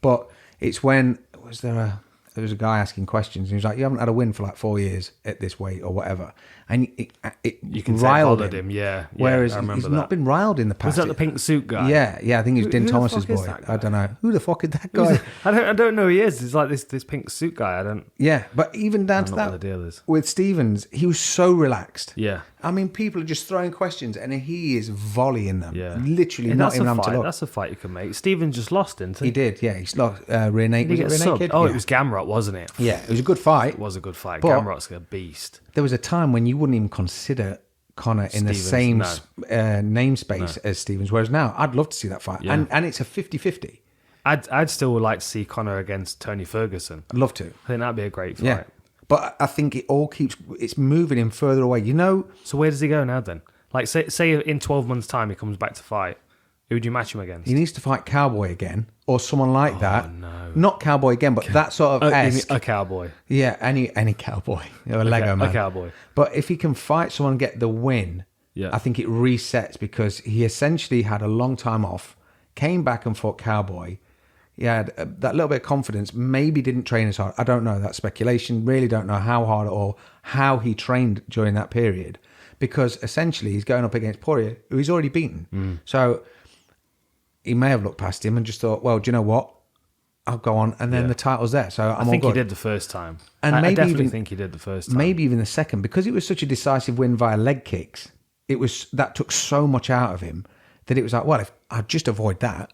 But it's when, there was a guy asking questions and he was like, you haven't had a win for like 4 years at this weight or whatever. And you can riled him. Yeah. Whereas he's not been riled in the past. Was that the pink suit guy? Yeah. I think he was Din Thomas's boy. I don't know. Who the fuck is that guy? I don't know who he is. He's like this pink suit guy. Yeah, but even down to that, what the deal is. With Stevens, he was so relaxed. Yeah. I mean, people are just throwing questions and he is volleying them. Yeah. Literally not even having to look. That's a fight you can make. Stevens just lost, didn't he? He did, yeah. He lost rear naked. It was Gamrot, wasn't it? Yeah, it was a good fight. It was a good fight. But Gamrot's a beast. There was a time when you wouldn't even consider Conor in the same namespace as Stevens, whereas now I'd love to see that fight. Yeah. And it's a 50-50. I'd still like to see Conor against Tony Ferguson. I'd love to. I think that'd be a great fight. Yeah. But I think it's moving him further away. You know. So where does he go now then? Like say in 12 months' time he comes back to fight. Who would you match him against? He needs to fight Cowboy again, or someone like that. No. Not Cowboy again, but that sort of esque. A cowboy. Yeah, any cowboy. You know, a Lego man. A cowboy. But if he can fight someone and get the win, I think it resets, because he essentially had a long time off, came back and fought Cowboy. He had that little bit of confidence, maybe didn't train as hard. I don't know, that's speculation. Really don't know how hard or how he trained during that period. because essentially he's going up against Poirier, who he's already beaten. So he may have looked past him and just thought, well, do you know what? I'll go on, and then the title's there. So I think he did the first time. And I maybe definitely even, think he did the first time. Maybe even the second, because it was such a decisive win via leg kicks. That took so much out of him that it was like, well, if I just avoid that,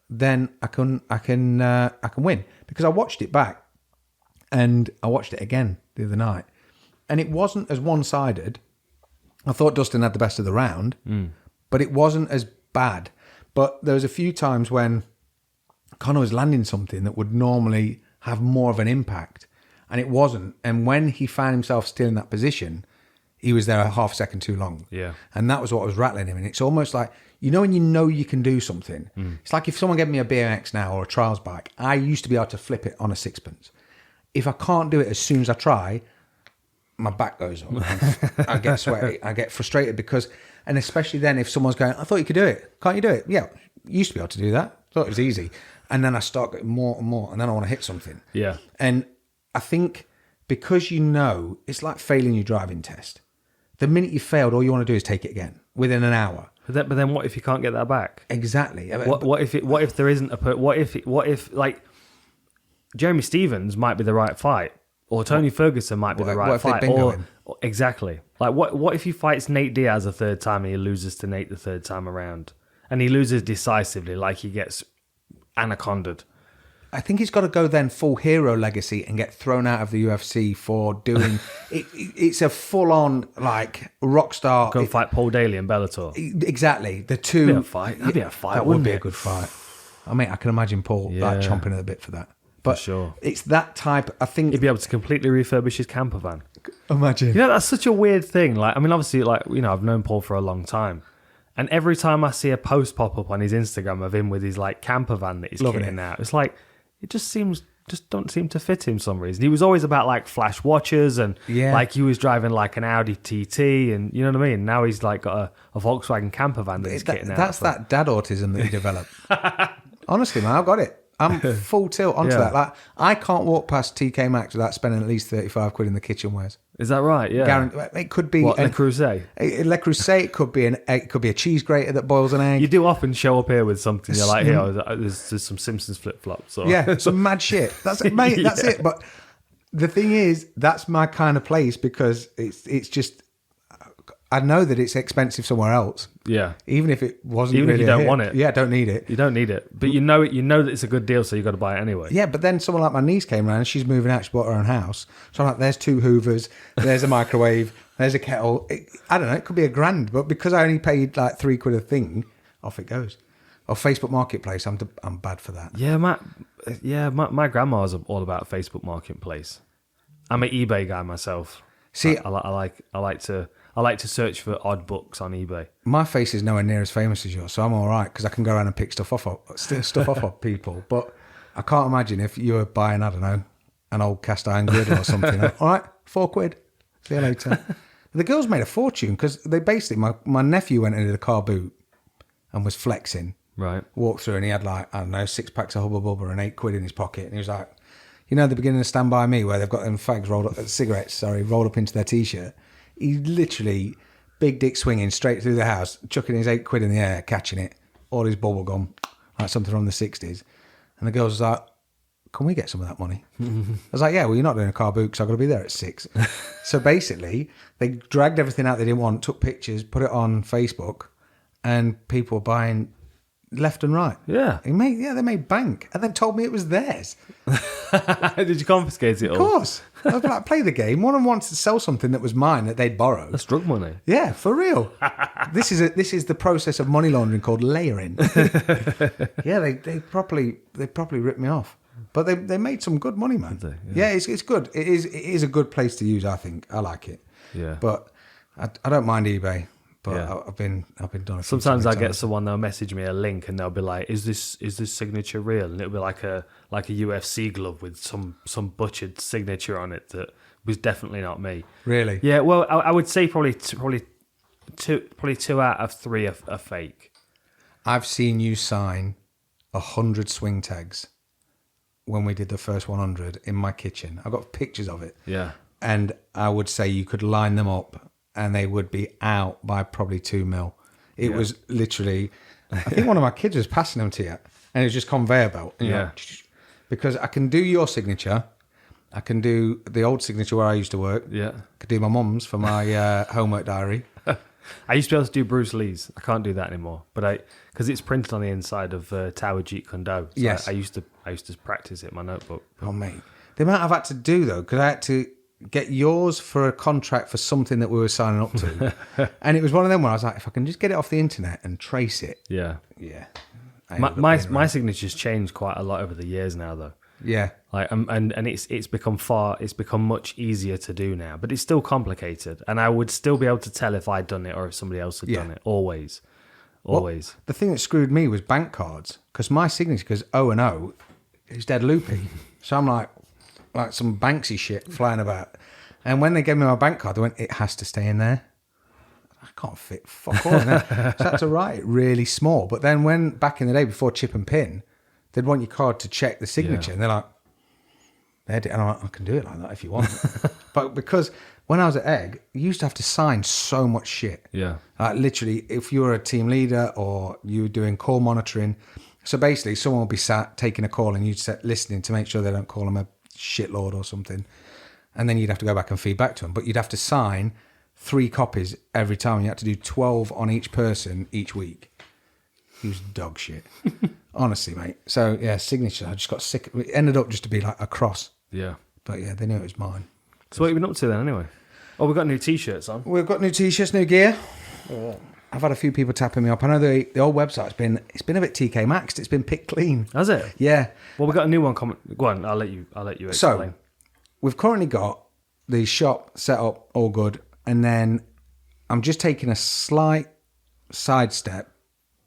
then I can win. Because I watched it back, and I watched it again the other night, and it wasn't as one-sided. I thought Dustin had the best of the round, but it wasn't as bad. But there was a few times when Conor was landing something that would normally have more of an impact, and it wasn't. And when he found himself still in that position, he was there a half second too long. Yeah. And that was what was rattling him. And it's almost like, when you know you can do something. It's like if someone gave me a BMX now or a trials bike, I used to be able to flip it on a sixpence. If I can't do it as soon as I try, my back goes up. I get sweaty. I get frustrated and especially then if someone's going, I thought you could do it. Can't you do it? Yeah, used to be able to do that. Thought it was easy. And then I start getting more and more, and then I want to hit something. Yeah. And I think because it's like failing your driving test. The minute you failed, all you want to do is take it again within an hour. But then what if you can't get that back? Exactly. What if there isn't what if like Jeremy Stevens might be the right fight, or Tony Ferguson might be the right fight, or exactly. Like what if he fights Nate Diaz a third time and he loses to Nate the third time around, and he loses decisively, like he gets anaconded? I think he's got to go then full hero legacy and get thrown out of the UFC for doing it. It's a full on like rock star. Go fight Paul Daly in Bellator. Exactly. The two. That'd be a fight. That'd be a fight. That would be a good fight. I mean, I can imagine Paul like chomping at the bit for that. But for sure. It's that type. I think he'd be able to completely refurbish his camper van. Imagine. That's such a weird thing. Like, I mean, obviously, like, I've known Paul for a long time. And every time I see a post pop up on his Instagram of him with his like camper van that he's kitting out, it's like, it just don't seem to fit him for some reason. He was always about like flash watches and like he was driving like an Audi TT and you know what I mean? Now he's like got a Volkswagen camper van that he's kitting out. That's that dad autism that he developed. Honestly, man, I've got it. I'm full tilt onto that. Like, I can't walk past TK Maxx without spending at least 35 quid in the kitchenwares. Is that right? Yeah. It could be Le Creuset. Le Creuset. It could be a cheese grater that boils an egg. You do often show up here with something. You're like, here, there's some Simpsons flip flops. Yeah, some mad shit. That's it, mate. That's it. But the thing is, that's my kind of place because it's just. I know that it's expensive somewhere else. Yeah. Even if it wasn't Even really if you don't want it. Yeah, don't need it. You don't need it. But you know that it's a good deal, so you got to buy it anyway. Yeah, but then someone like my niece came around and she's moving out, she bought her own house. So I'm like, there's 2 Hoovers, there's a microwave, there's a kettle. I don't know, it could be $1,000, but because I only paid like 3 quid a thing, off it goes. Or Facebook Marketplace, I'm bad for that. Yeah, my grandma was all about Facebook Marketplace. I'm an eBay guy myself. See, I like to search for odd books on eBay. My face is nowhere near as famous as yours, so I'm all right because I can go around and pick stuff off of people. But I can't imagine if you were buying, I don't know, an old cast iron griddle or something. All right, 4 quid. See you later. The girls made a fortune because they basically, my nephew went into the car boot and was flexing. Right. Walked through and he had like, I don't know, 6 packs of Hubba Bubba and 8 quid in his pocket. And he was like, the beginning of Stand By Me where they've got them fags rolled up into their T-shirt. He literally, big dick swinging straight through the house, chucking his 8 quid in the air, catching it, all his bubble gum, like something from the 60s. And the girls was like, can we get some of that money? I was like, yeah, well, you're not doing a car boot because I've got to be there at 6. So basically, they dragged everything out they didn't want, took pictures, put it on Facebook, and people were buying left and right. Yeah. They made bank and then told me it was theirs. Did you confiscate it all? Of course. I was like, play the game. One of them wanted to sell something that was mine that they'd borrowed. That's drug money. Yeah, for real. This is the process of money laundering called layering. Yeah, they properly ripped me off. But they made some good money, man. Yeah, it's good. It is a good place to use, I think. I like it. Yeah. But I don't mind eBay. But I've been done. Sometimes I get someone, they'll message me a link and they'll be like, "Is this signature real?" And it'll be like a UFC glove with some butchered signature on it that was definitely not me. Really? Yeah. Well, I would say probably 2 out of 3 are fake. I've seen you sign 100 swing tags when we did the first 100 in my kitchen. I've got pictures of it. Yeah. And I would say you could line them up and they would be out by probably 2 mil. It was literally, I think one of my kids was passing them to you, and it was just conveyor belt. And you're like, because I can do your signature, I can do the old signature where I used to work. Yeah. I could do my mum's for my homework diary. I used to be able to do Bruce Lee's. I can't do that anymore, but because it's printed on the inside of Tower Jeet Kune Do. So Yes. I used to practice it in my notebook. Oh, mate. The amount I've had to do, though, because I had to get yours for a contract for something that we were signing up to. And it was one of them where I was like, if I can just get it off the internet and trace it. Yeah. Yeah. My signature's changed quite a lot over the years now, though. Yeah. Like and it's become much easier to do now, but it's still complicated. And I would still be able to tell if I'd done it or if somebody else had done it. Always. The thing that screwed me was bank cards, because my signature goes O and O is dead loopy. So I'm like some Banksy shit flying about. And when they gave me my bank card, they went, it has to stay in there. I can't fit fuck all in there. So I had to write it really small. But then when back in the day before chip and pin, they'd want your card to check the signature, and they're like, and I'm like, I can do it like that if you want. But because when I was at Egg, you used to have to sign so much shit. Yeah. Like literally, if you were a team leader or you were doing call monitoring, so basically someone would be sat taking a call and you'd sit listening to make sure they don't call them a shitlord or something, and then you'd have to go back and feed back to them. But you'd have to sign 3 copies every time. You had to do 12 on each person each week. He was dog shit. Honestly, mate. So, yeah, signature. I just got sick. It ended up just to be like a cross. Yeah. But, yeah, they knew it was mine. So what have you been up to then, anyway? Oh, we've got new T-shirts on. We've got new T-shirts, new gear. I've had a few people tapping me up. I know the old website's been a bit TK maxed. It's been picked clean. Has it? Yeah. Well, we've got a new one coming. Go on, I'll let you explain. So, we've currently got the shop set up, all good. And then I'm just taking a slight sidestep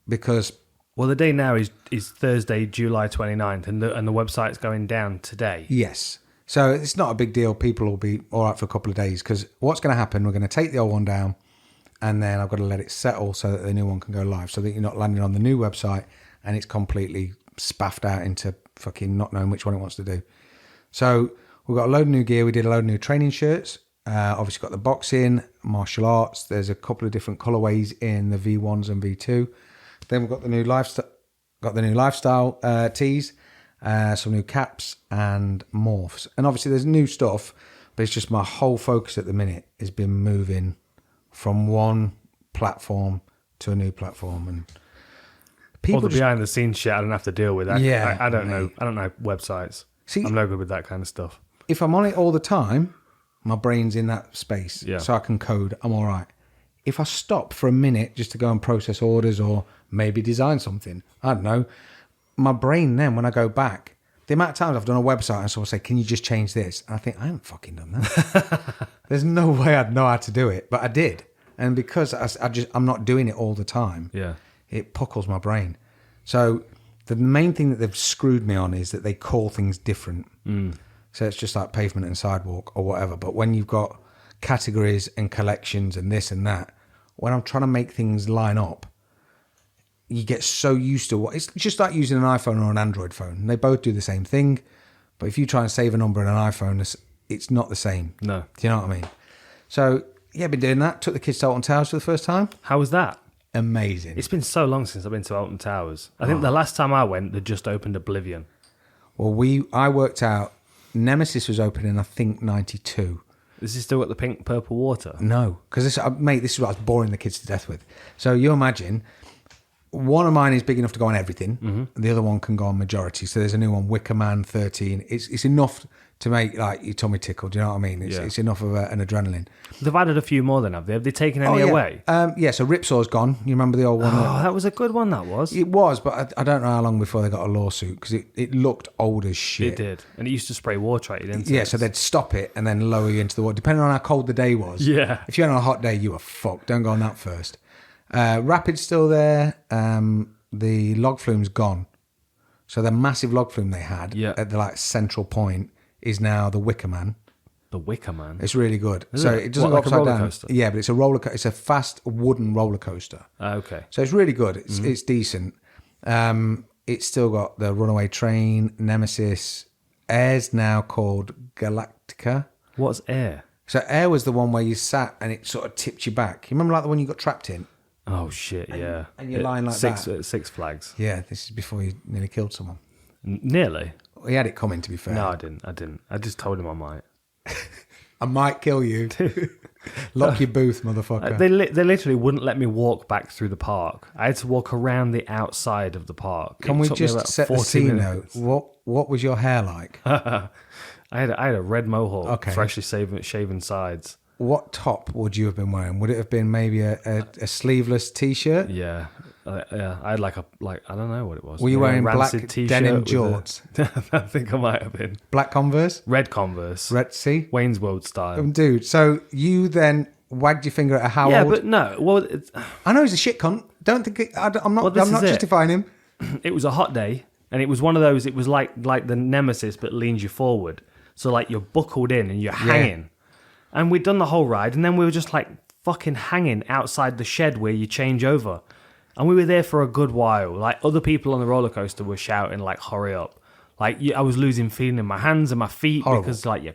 because... Well, the day now is Thursday, July 29th, and the website's going down today. Yes. So it's not a big deal. People will be all right for a couple of days, because what's going to happen, we're going to take the old one down, and then I've got to let it settle so that the new one can go live, so that you're not landing on the new website and it's completely spaffed out into fucking not knowing which one it wants to do. So we've got a load of new gear. We did a load of new training shirts. Obviously got the boxing, martial arts. There's a couple of different colorways in the V1s and V2. Then we've got the new lifestyle tees, some new caps and morphs. And obviously there's new stuff, but it's just my whole focus at the minute has been moving from one platform to a new platform. And people all the behind the scenes shit I don't have to deal with. Yeah, I don't know. I don't know websites. See, I'm no good with that kind of stuff. If I'm on it all the time, my brain's in that space, Yeah. so I can code. I'm all right. If I stop for a minute just to go and process orders or maybe design something, I don't know, my brain then, when I go back, the amount of times I've done a website and someone say, can you just change this? And I think, I haven't fucking done that. There's no way I'd know how to do it, but I did. And because I'm not doing it all the time, Yeah. it puckles my brain. So the main thing that they've screwed me on is that they call things different. So it's just like pavement and sidewalk or whatever. But when you've got categories and collections and this and that, when I'm trying to make things line up, you get so used to it's just like using an iPhone or an Android phone. They both do the same thing, but if you try and save a number in an iPhone, it's not the same. No. Do you know what I mean? So yeah, been doing that. Took the kids to Alton Towers for the first time. How was that? Amazing. It's been so long since I've been to Alton Towers. I think the last time I went, they just opened Oblivion. Well, I worked out Nemesis was open in, I think, 92. Is this still got the pink purple water? No, because this is what I was boring the kids to death with. So you imagine, one of mine is big enough to go on everything. Mm-hmm. The other one can go on majority. So there's a new one, Wicker Man 13. It's enough to make like your tummy tickle. Do you know what I mean? It's enough of an adrenaline. They've added a few more then, have they? Have they taken any away? Yeah, so Ripsaw's gone. You remember the old one? Oh, that was a good one, that was. It was, but I don't know how long before they got a lawsuit, because it looked old as shit. It did. And it used to spray water at you, didn't it? Yeah, so they'd stop it and then lower you into the water, depending on how cold the day was. Yeah. If you're on a hot day, you were fucked. Don't go on that first. Rapid's still there. The log flume's gone. So the massive log flume they had at the central point is now the Wicker Man. The Wicker Man? It's really good. Is so it? it doesn't What, go like a upside roller down. coaster? Yeah, but it's a roller coaster. It's a fast wooden roller coaster. Okay. So it's really good. It's decent. It's still got the Runaway Train, Nemesis. Air's now called Galactica. What's Air? So air was the one where you sat and it sort of tipped you back. You remember like the one you got trapped in? Oh shit, yeah. And you're lying like Six that. Six Flags. Yeah, this is before you nearly killed someone. Nearly. He had it coming, to be fair. No, I didn't. I just told him I might. I might kill you. Lock your booth, motherfucker. They literally wouldn't let me walk back through the park. I had to walk around the outside of the park. Can we just set the scene though? What was your hair like? I had a red mohawk, Okay. freshly shaven sides. What top would you have been wearing? Would it have been maybe a sleeveless t-shirt? Yeah, yeah. I had like I don't know what it was. Were you Maybe a wearing black rancid t-shirt denim with jorts? I think I might have been. Black Converse? Red Converse. Red sea? Wayne's World style. Dude, so you then wagged your finger at a Howard. Yeah, but no. Well, I know he's a shit cunt. Don't think I'm not. this I'm not is it. justifying him. it was a hot day, and it was one of those. It was like the Nemesis, but leans you forward. So like you're buckled in and you're hanging. And we'd done the whole ride, and then we were just like fucking hanging outside the shed where you change over. And we were there for a good while. Like other people on the roller coaster were shouting like, "Hurry up!" Like I was losing feeling in my hands and my feet because like yeah.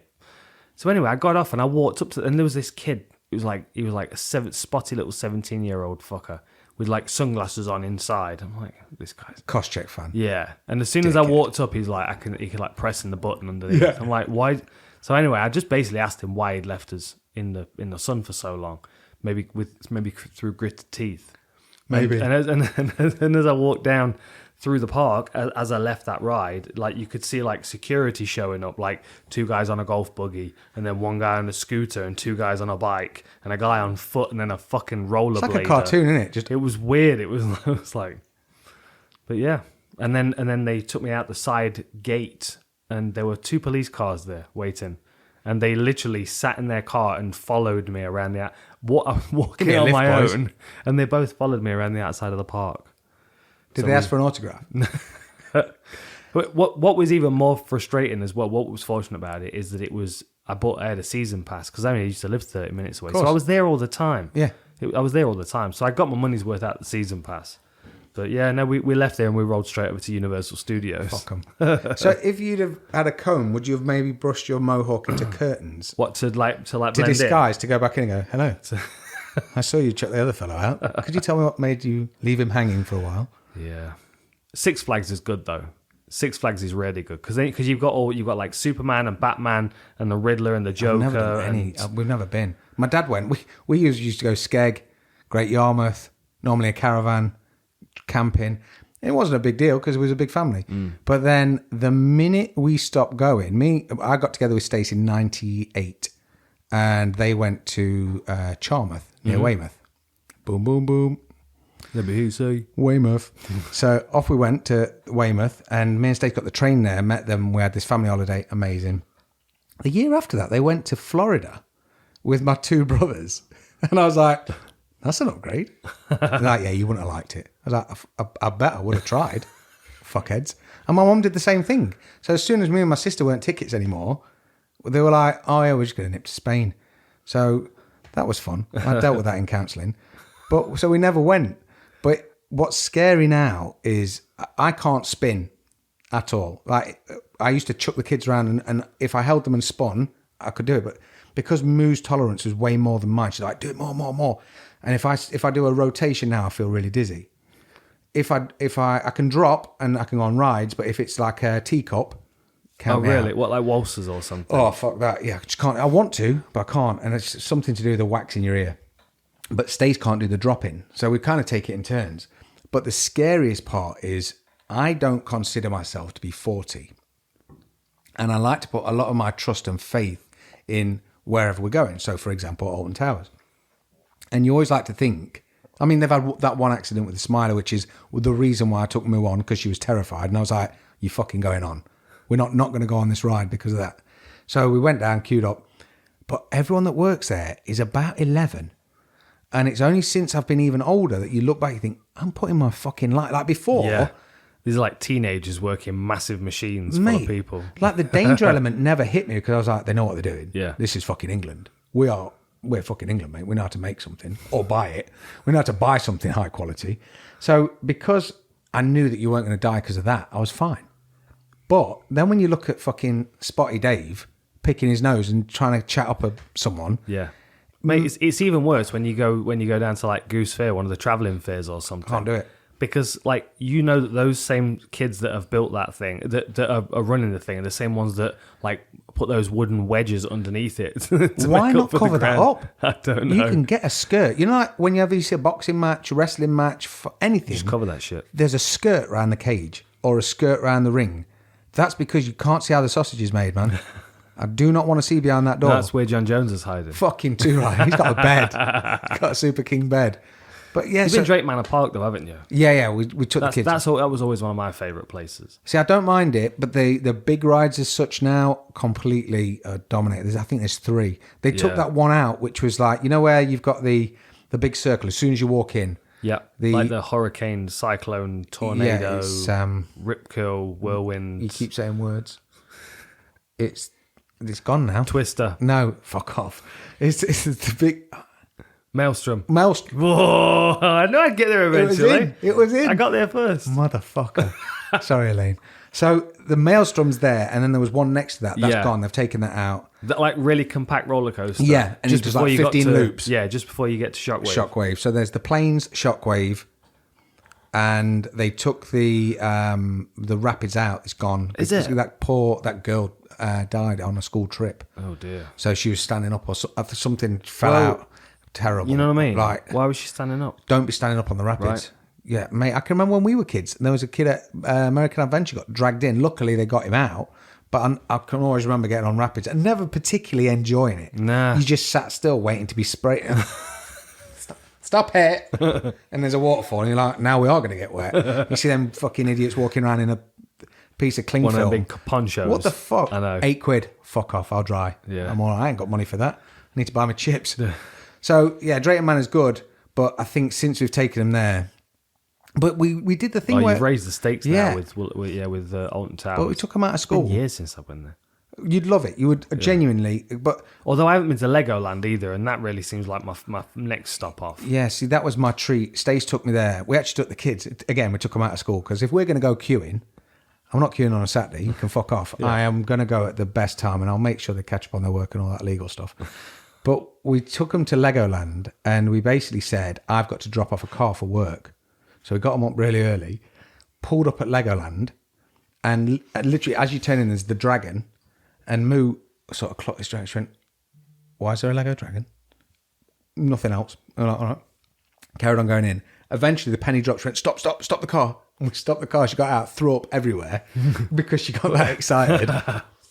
So anyway, I got off and I walked up to, and there was this kid. He was like a spotty little 17-year-old fucker with like sunglasses on inside. I'm like, this guy's Koscheck fan. yeah. And as soon as I walked up, he's like, he could like pressing the button underneath. Yeah. I'm like, why? So anyway, I just basically asked him why he'd left us in the sun for so long. Maybe through gritted teeth. Maybe. And as I walked down through the park, as I left that ride, like you could see like security showing up, like 2 guys on a golf buggy, and then 1 guy on a scooter, and 2 guys on a bike, and a guy on foot, and then a fucking rollerblader. It's like a cartoon, isn't it? It was weird. It was like, but yeah. And then they took me out the side gate, and there were 2 police cars there waiting, and they literally sat in their car and followed me around the. I'm walking on my own, and they both followed me around the outside of the park. Did they ask for an autograph? What was even more frustrating as well, what was fortunate about it, is that I had a season pass because I used to live 30 minutes away. So I was there all the time. Yeah. I was there all the time. So I got my money's worth out of the season pass. But yeah, no, we left there and we rolled straight over to Universal Studios. Fuck 'em. So if you'd have had a comb, would you have maybe brushed your mohawk into curtains? What, to blend disguise, to go back in and go, hello. I saw you check the other fellow out. Could you tell me what made you leave him hanging for a while? Yeah. Six Flags is good though. Six Flags is really good because you've got like Superman and Batman and the Riddler and the Joker. I've never done any. We've never been. My dad went. We used to go Skeg, Great Yarmouth, normally a caravan, camping. It wasn't a big deal because it was a big family. But then the minute we stopped going, I got together with Stacey in '98, and they went to Charmouth near Weymouth. Boom, boom, boom. Let me hear you say Weymouth. So off we went to Weymouth, and me and Stacey got the train there, met them. We had this family holiday, amazing. The year after that, they went to Florida with my 2 brothers, and I was like, "That's an upgrade." They're like, "Yeah, you wouldn't have liked it." I was like, "I bet I would have tried." Fuckheads. And my mum did the same thing. So as soon as me and my sister weren't tickets anymore, they were like, "Oh yeah, we're just going to nip to Spain." So that was fun. I dealt with that in counselling, but so we never went. But what's scary now is I can't spin at all. Like I used to chuck the kids around, and if I held them and spun, I could do it. But because Moo's tolerance was way more than mine, she's like, "Do it more, more, more." And if I do a rotation now, I feel really dizzy. If I can drop and I can go on rides, but if it's like a teacup, count me really? out. What, like waltzers or something? Oh fuck that! Yeah, I just can't. I want to, but I can't, and it's something to do with the wax in your ear. But Stace can't do the drop-in, so we kind of take it in turns. But the scariest part is I don't consider myself to be 40. And I like to put a lot of my trust and faith in wherever we're going. So, for example, Alton Towers. And you always like to think, I mean, they've had that one accident with the Smiler, which is the reason why I took Moo on, because she was terrified. And I was like, "You fucking going on. We're not going to go on this ride because of that." So we went down, queued up. But everyone that works there is about 11. And it's only since I've been even older that you look back and think, I'm putting my fucking life... Like before... Yeah. These are like teenagers working massive machines full of people. Like the danger element never hit me because I was like, they know what they're doing. Yeah. This is fucking England. We're fucking England, mate. We know how to make something or buy it. We know how to buy something high quality. So because I knew that you weren't going to die because of that, I was fine. But then when you look at fucking Spotty Dave picking his nose and trying to chat up someone. Yeah. Mate, it's even worse when you go down to like Goose Fair, one of the travelling fairs or something. Can't do it. Because, like, you know that those same kids that have built that thing, that are running the thing, are the same ones that, like, put those wooden wedges underneath it. Why not cover that up? I don't know. You can get a skirt. You know, like when you see a boxing match, a wrestling match, for anything. Just cover that shit. There's a skirt around the cage or a skirt around the ring. That's because you can't see how the sausage is made, man. I do not want to see behind that door. That's where John Jones is hiding. Fucking too right. He's got a bed. He's got a Super King bed. But yeah, You've been Drake Manor Park though, haven't you? Yeah. We took the kids. That was always one of my favourite places. See, I don't mind it, but the big rides as such now completely dominate. I think there's 3. They took that one out, which was like, you know where you've got the big circle as soon as you walk in. Yeah, like the hurricane, cyclone, tornado, yeah, it's, rip curl, whirlwind. You keep saying words. It's gone now. Twister. No, fuck off. It's the big... Maelstrom. Whoa, I know I'd get there eventually. It was in. I got there first. Motherfucker. Sorry, Elaine. So the Maelstrom's there, and then there was one next to that. That's gone. They've taken that out. That, like, really compact roller coaster. Yeah, and just it was like 15 loops. Yeah, just before you get to Shockwave. Shockwave. So there's the planes Shockwave, and they took the rapids out. It's gone. Is it? That girl died on a school trip. Oh dear. So she was standing up, or something fell out. Terrible. You know what I mean? Like, why was she standing up? Don't be standing up on the rapids. Right. Yeah, mate. I can remember when we were kids, and there was a kid at American Adventure got dragged in. Luckily, they got him out. But I can always remember getting on rapids and never particularly enjoying it. Nah. You just sat still waiting to be sprayed. Stop it. And there's a waterfall, and you're like, now we are going to get wet. You see them fucking idiots walking around in a piece of cling One film. of them big ponchos. What the fuck? I know. £8. Fuck off. I'll dry. Yeah. I'm all right. I ain't got money for that. I need to buy my chips. So, yeah, Drayton Manor is good, but I think since we've taken them there... But we did the thing where... you've raised the stakes now with Alton Towers. But we took them out of school. It's been years since I've been there. You'd love it. You would genuinely... But although I haven't been to Legoland either, and that really seems like my next stop off. yeah, see, that was my treat. Stace took me there. We actually took the kids. Again, we took them out of school, because if we're going to go queuing... I'm not queuing on a Saturday. You can fuck off. I am going to go at the best time, and I'll make sure they catch up on their work and all that legal stuff. But we took them to Legoland, and we basically said, I've got to drop off a car for work. So we got them up really early, pulled up at Legoland, and literally as you turn in, there's the dragon, and Moo sort of clocked this dragon. She went, why is there a Lego dragon? Nothing else. I'm like, all right. Carried on going in. Eventually the penny dropped. She went, stop the car. And we stopped the car. She got out, threw up everywhere because she got that excited.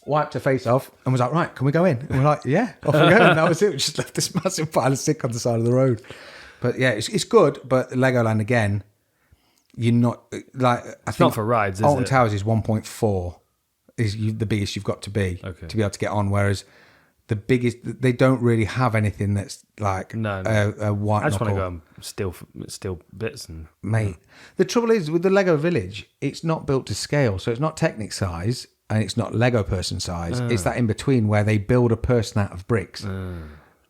Wiped her face off and was like, right, can we go in? And we're like, yeah, off we go. And that was it. We just left this massive pile of sick on the side of the road. But yeah, it's good. But Legoland, again, you're not, like, I think not for rides, is Alton it? Towers is 1.4 is the biggest you've got to be to be able to get on. Whereas the biggest, they don't really have anything that's like a white I just want to knuckle. go and steal bits and Mate, the trouble is with the Lego Village, it's not built to scale, so it's not Technic size and it's not Lego person size. It's that in between where they build a person out of bricks.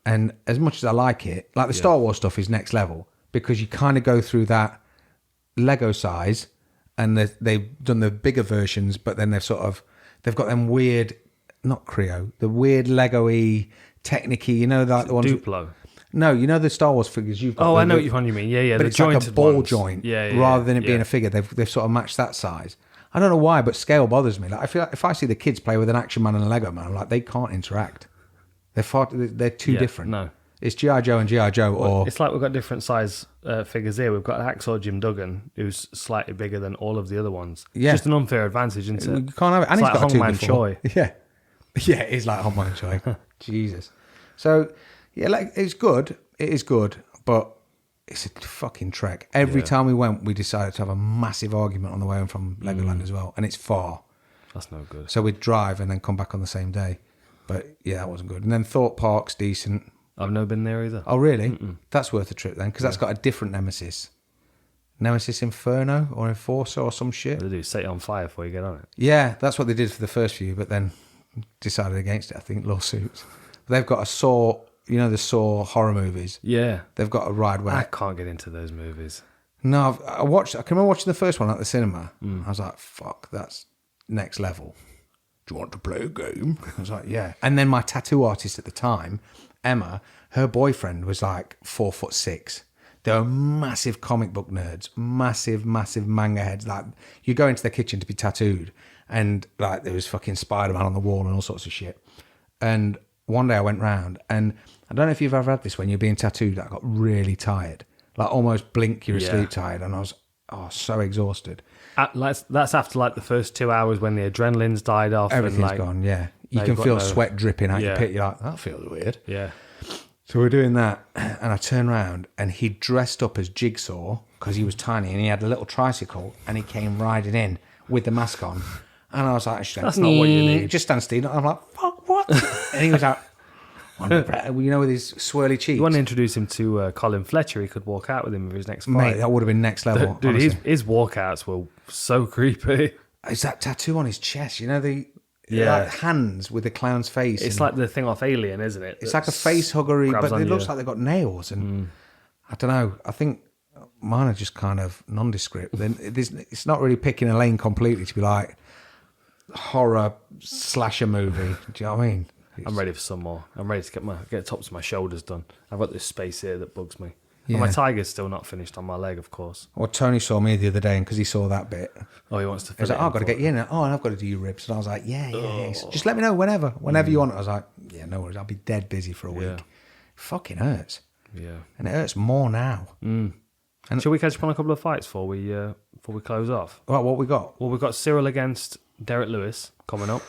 And as much as I like it, like the Star Wars stuff is next level because you kind of go through that Lego size, and they've done the bigger versions, but then they've got them weird, not Creo, the weird Lego-y, Technic-y, you know, like the ones. Duplo. No, you know the Star Wars figures you've got. Oh, I know what you mean. Yeah. But The it's like a jointed ball ones. joint, Yeah, rather than it being a figure. They've sort of matched that size. I don't know why, but scale bothers me. Like I feel like if I see the kids play with an Action Man and a Lego Man, I'm like, they can't interact. They're too different. No. It's G.I. Joe and G.I. Joe, or it's like we've got different size figures here. We've got Hacksaw Jim Duggan, who's slightly bigger than all of the other ones. Yeah. It's just an unfair advantage, isn't it? you can't have it. And It's he's like got a two Hongman before. Choi. Yeah, it is like Hongman Choi. Jesus. So yeah, like it's good. It is good, but it's a fucking trek. Every time we went, we decided to have a massive argument on the way home from Legoland as well, and it's far. That's no good. So we'd drive and then come back on the same day. But yeah, that wasn't good. And then Thorpe Park's decent. I've never been there either. Oh, really? That's worth a trip then, because that's got a different Nemesis. Nemesis Inferno or Enforcer or some shit. What do they do? Set it on fire before you get on it. Yeah, that's what they did for the first few, but then decided against it, I think, lawsuits. They've got a Saw, you know, the Saw horror movies. Yeah. They've got a ride where... I can't get into those movies. No, I can remember watching the first one at the cinema. I was like, fuck, that's next level. do you want to play a game? I was like, yeah. And then my tattoo artist at the time, Emma, her boyfriend was like 4'6". They were massive comic book nerds, massive manga heads. Like, you go into their kitchen to be tattooed, and like there was fucking Spider-Man on the wall and all sorts of shit. And one day I went round, and I don't know if you've ever had this when you're being tattooed. I got really tired, like almost blink you're asleep tired, and I was so exhausted. That's after like the first 2 hours when the adrenaline's died off. Everything's and, gone. Yeah, you can feel sweat dripping out your pit. You're like, that feels weird. Yeah. So we're doing that, and I turn around, and he dressed up as Jigsaw because he was tiny, and he had a little tricycle, and he came riding in with the mask on, and I was like, "That's not what you need." Just stand still. I'm like, "Fuck what?" And he was like, you know, with his swirly cheeks. You want to introduce him to Colin Fletcher? He could walk out with him with his next fight. Mate, that would have been next level. Dude, his walkouts were so creepy. It's that tattoo on his chest. You know like hands with the clown's face. It's like the thing off Alien, isn't it? It's like a face huggery, but it looks like they've got nails. And I don't know. I think mine are just kind of nondescript. Then it's not really picking a lane completely to be like horror slasher movie. Do you know what I mean? I'm ready for some more. I'm ready to get the tops of my shoulders done. I've got this space here that bugs me. And my tiger's still not finished on my leg, of course. Well, Tony saw me the other day, and because he saw that bit, he wants to. He was like, "I've got to get you in." And I've got to do your ribs. And I was like, "Yeah." Just let me know whenever you want. I was like, "Yeah, no worries. I'll be dead busy for a week." Yeah. Fucking hurts. Yeah, and it hurts more now. And shall we catch up on a couple of fights before we close off? Well, what we got? Well, we've got Cyril against Derrick Lewis coming up,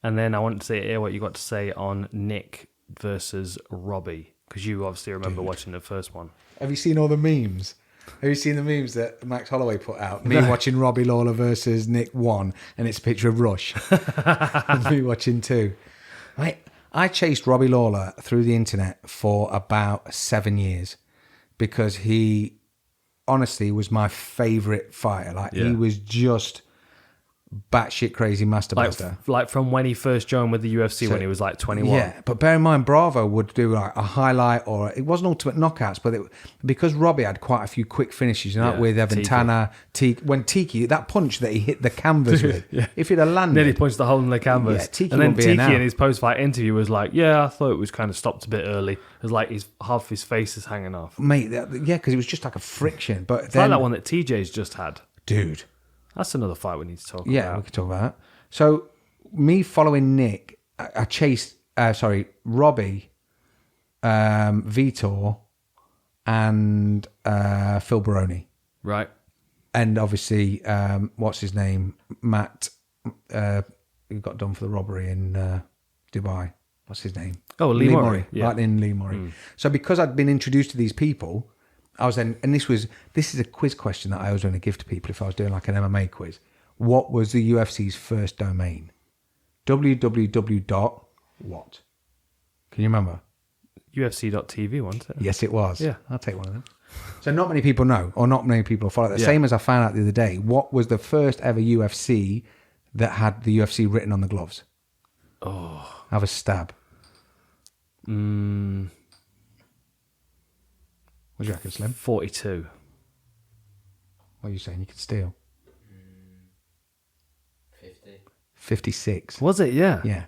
and then I want to hear what you got to say on Nick versus Robbie, because you obviously remember watching the first one. Have you seen all the memes? Have you seen the memes that Max Holloway put out? Me watching Robbie Lawler versus Nick 1, and it's a picture of Rush. And me watching 2. Mate, I chased Robbie Lawler through the internet for about 7 years because he honestly was my favourite fighter. Like, he was just batshit crazy master blaster. Like from when he first joined with the UFC when he was like 21. Yeah, but bear in mind, Bravo would do like a highlight, or it wasn't ultimate knockouts, but because Robbie had quite a few quick finishes, you know, with Evan Tanner, when Tiki, that punch that he hit the canvas with, if he'd have landed, nearly punched the hole in the canvas. Tiki and then Tiki in his post-fight interview was like, I thought it was kind of stopped a bit early. It was like half his face is hanging off. Mate, because it was just like a friction. But it's like that one that TJ's just had. Dude. That's another fight we need to talk about. Yeah, we could talk about that. So, me following Nick, I chased, Robbie, Vitor, and Phil Baroni. Right. And obviously, what's his name? Matt, who got done for the robbery in Dubai. What's his name? Oh, Lee Murray. Yeah. Lightning Lee Murray. So, because I'd been introduced to these people, I was then, and this is a quiz question that I was going to give to people if I was doing like an MMA quiz. What was the UFC's first domain? www. What? Can you remember? UFC.tv, wasn't it? Yes, it was. Yeah. I'll take one of them. So not many people know, or not many people follow that. Yeah. Same as I found out the other day. What was the first ever UFC that had the UFC written on the gloves? Oh. Have a stab. What do you reckon, Slim? 42. What are you saying? You could steal? 50. 56. Was it? Yeah. Yeah.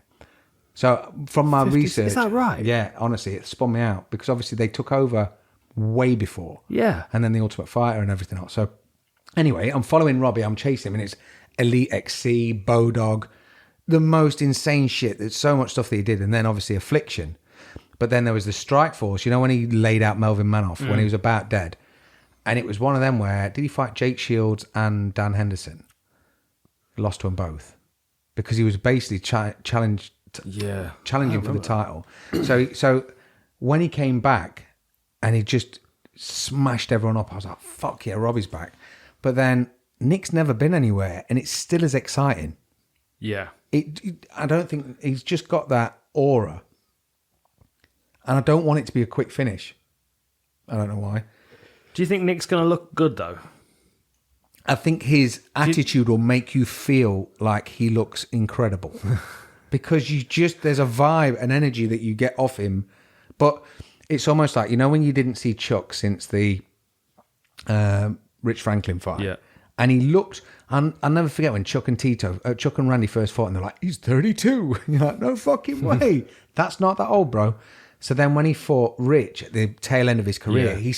So from my 50, research... is that right? Yeah, honestly, it spun me out because obviously they took over way before. Yeah. And then the Ultimate Fighter and everything else. So anyway, I'm following Robbie. I'm chasing him and it's Elite XC, Bodog, the most insane shit. There's so much stuff that he did. And then obviously Affliction. But then there was the Strike Force, you know, when he laid out Melvin Manoff when he was about dead. And it was one of them where, did he fight Jake Shields and Dan Henderson? He lost to them both. Because he was basically challenging for the title. So when he came back and he just smashed everyone up, I was like, fuck yeah, Robbie's back. But then Nick's never been anywhere and it's still as exciting. Yeah. I don't think he's just got that aura. And I don't want it to be a quick finish. I don't know why. Do you think Nick's going to look good, though? I think his attitude will make you feel like he looks incredible. Because there's a vibe, an energy that you get off him. But it's almost like, you know, when you didn't see Chuck since the Rich Franklin fight. Yeah. And he looked, and I'll never forget when Chuck and Randy first fought, and they're like, he's 32. And you're like, no fucking way. That's not that old, bro. So then when he fought Rich at the tail end of his career, he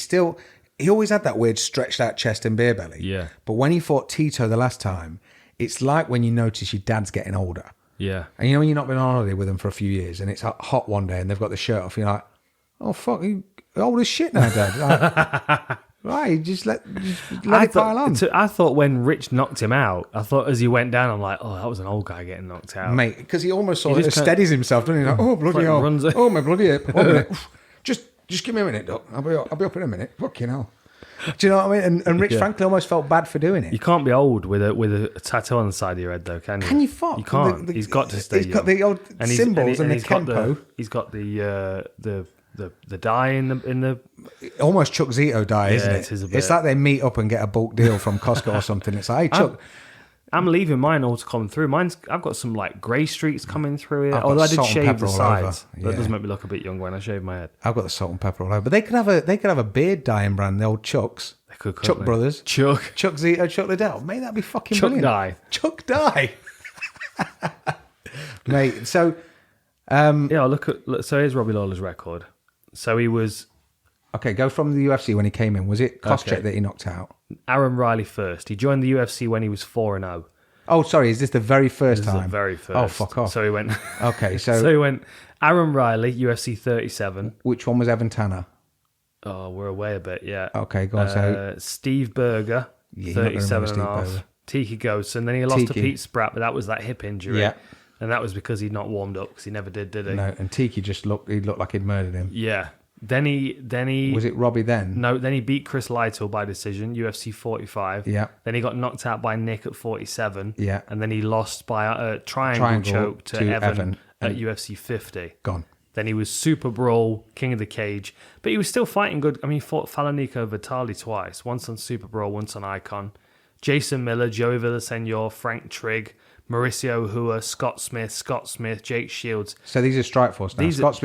always had that weird stretched out chest and beer belly. Yeah. But when he fought Tito the last time, it's like when you notice your dad's getting older. Yeah. And you know when you've not been on holiday with them for a few years, and it's hot one day, and they've got the shirt off, you're like, oh, fuck, you're old as shit now, Dad. Like, right, just let it pile on. I thought when Rich knocked him out, I thought as he went down, I'm like, oh, that was an old guy getting knocked out. Mate, because he almost sort of steadies himself, doesn't he? Like, oh, bloody hell. Oh, my bloody hip. Oh, just give me a minute, Doc. I'll be up in a minute. Fucking hell. Do you know what I mean? And Rich frankly almost felt bad for doing it. You can't be old with a tattoo on the side of your head, though, can you? Can you fuck? You can't. He's got to stay. He's got the old symbols and the tempo. He's got the dye in the. Almost Chuck Zito dye, isn't it? It is a bit. It's like they meet up and get a bulk deal from Costco or something. It's like, hey, Chuck. I'm leaving mine all to come through. I've got some like grey streaks coming through here. Although I did shave the sides. That does make me look a bit young when I shave my head. I've got the salt and pepper all over. But they could have a beard dyeing brand, the old Chucks. They could, Chuck Brothers. Chuck Zito, Chuck Liddell. Mate, that'd be fucking Chuck brilliant. Dye. Chuck Dye. Mate, so so here's Robbie Lawler's record. So he was okay, go from the UFC when he came in. Was it Koscheck that he knocked out? Aaron Riley first. He joined the UFC when he was 4-0. Oh, sorry, is this the very first time? The very first. Oh, fuck off. So he went. Okay, so he went Aaron Riley, UFC 37. Which one was Evan Tanner? Oh, we're away a bit, yeah. Okay, go on. So Steve Berger, 37 and a half. Tiki Ghost, and then he lost to Pete Spratt, but that was that hip injury. Yeah. And that was because he'd not warmed up, because he never did he? No, and Tiki just looked like he'd murdered him. Yeah. Then he was it Robbie then? No, then he beat Chris Lytle by decision, UFC 45. Yeah. Then he got knocked out by Nick at 47. Yeah. And then he lost by a triangle choke to Evan at UFC 50. Gone. Then he was Super Brawl, King of the Cage. But he was still fighting good. I mean, he fought Falanico Vitali twice. Once on Super Brawl, once on Icon. Jason Miller, Joey Villasenor, Frank Trigg, Mauricio Hua, Scott Smith, Jake Shields. So these are Strikeforce now. Scott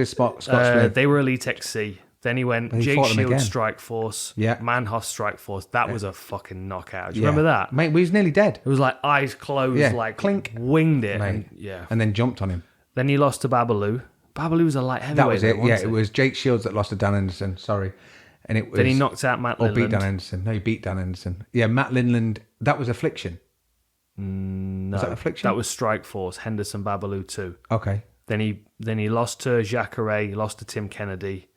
Smith. They were Elite XC. Then he went Jake Shields Strikeforce, Manhoff Strikeforce. That was a fucking knockout. Do you remember that? Mate, we was nearly dead. It was like eyes closed, like clink. Winged it. Mate. And then jumped on him. Then he lost to Babalu. Babalu was a light heavyweight. That was it. It was Jake Shields that lost to Dan Anderson. Sorry. And it was, then he knocked out Matt Lindland. Or beat Dan Anderson. No, he beat Dan Anderson. Yeah, Matt Lindland. That was Affliction. No. Was that Affliction? That was Strikeforce. Henderson Babalu 2. Okay. Then he lost to Jacare, lost to Tim Kennedy,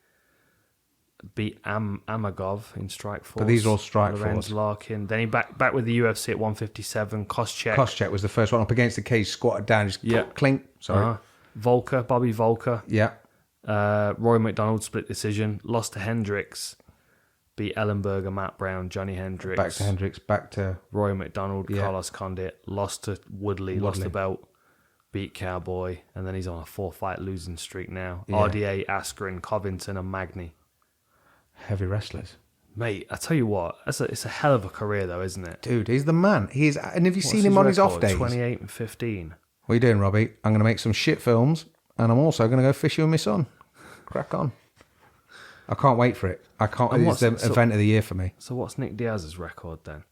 beat Amagov in Strikeforce. But these are all Strikeforce. Lorenz Larkin. Then he back with the UFC at 157. Koscheck was the first one up against the cage, squatted down, just clink. Sorry. Bobby Volker. Yeah. Roy McDonald split decision. Lost to Hendricks. Beat Ellenberger, Matt Brown, Johnny Hendricks. Back to Hendricks, back to Roy McDonald, Carlos Condit. Lost to Woodley, lost the belt. Beat Cowboy. And then he's on a 4-fight losing streak now. Yeah. RDA, Askren, Covington and Magny. Heavy wrestlers. Mate, I tell you what, it's a hell of a career though, isn't it? Dude, he's the man. And have you seen him on his off days? 28 and 15. What are you doing, Robbie? I'm going to make some shit films, and I'm also going to go fishing with my son. Crack on. I can't wait for it. It's the event of the year for me. So what's Nick Diaz's record then?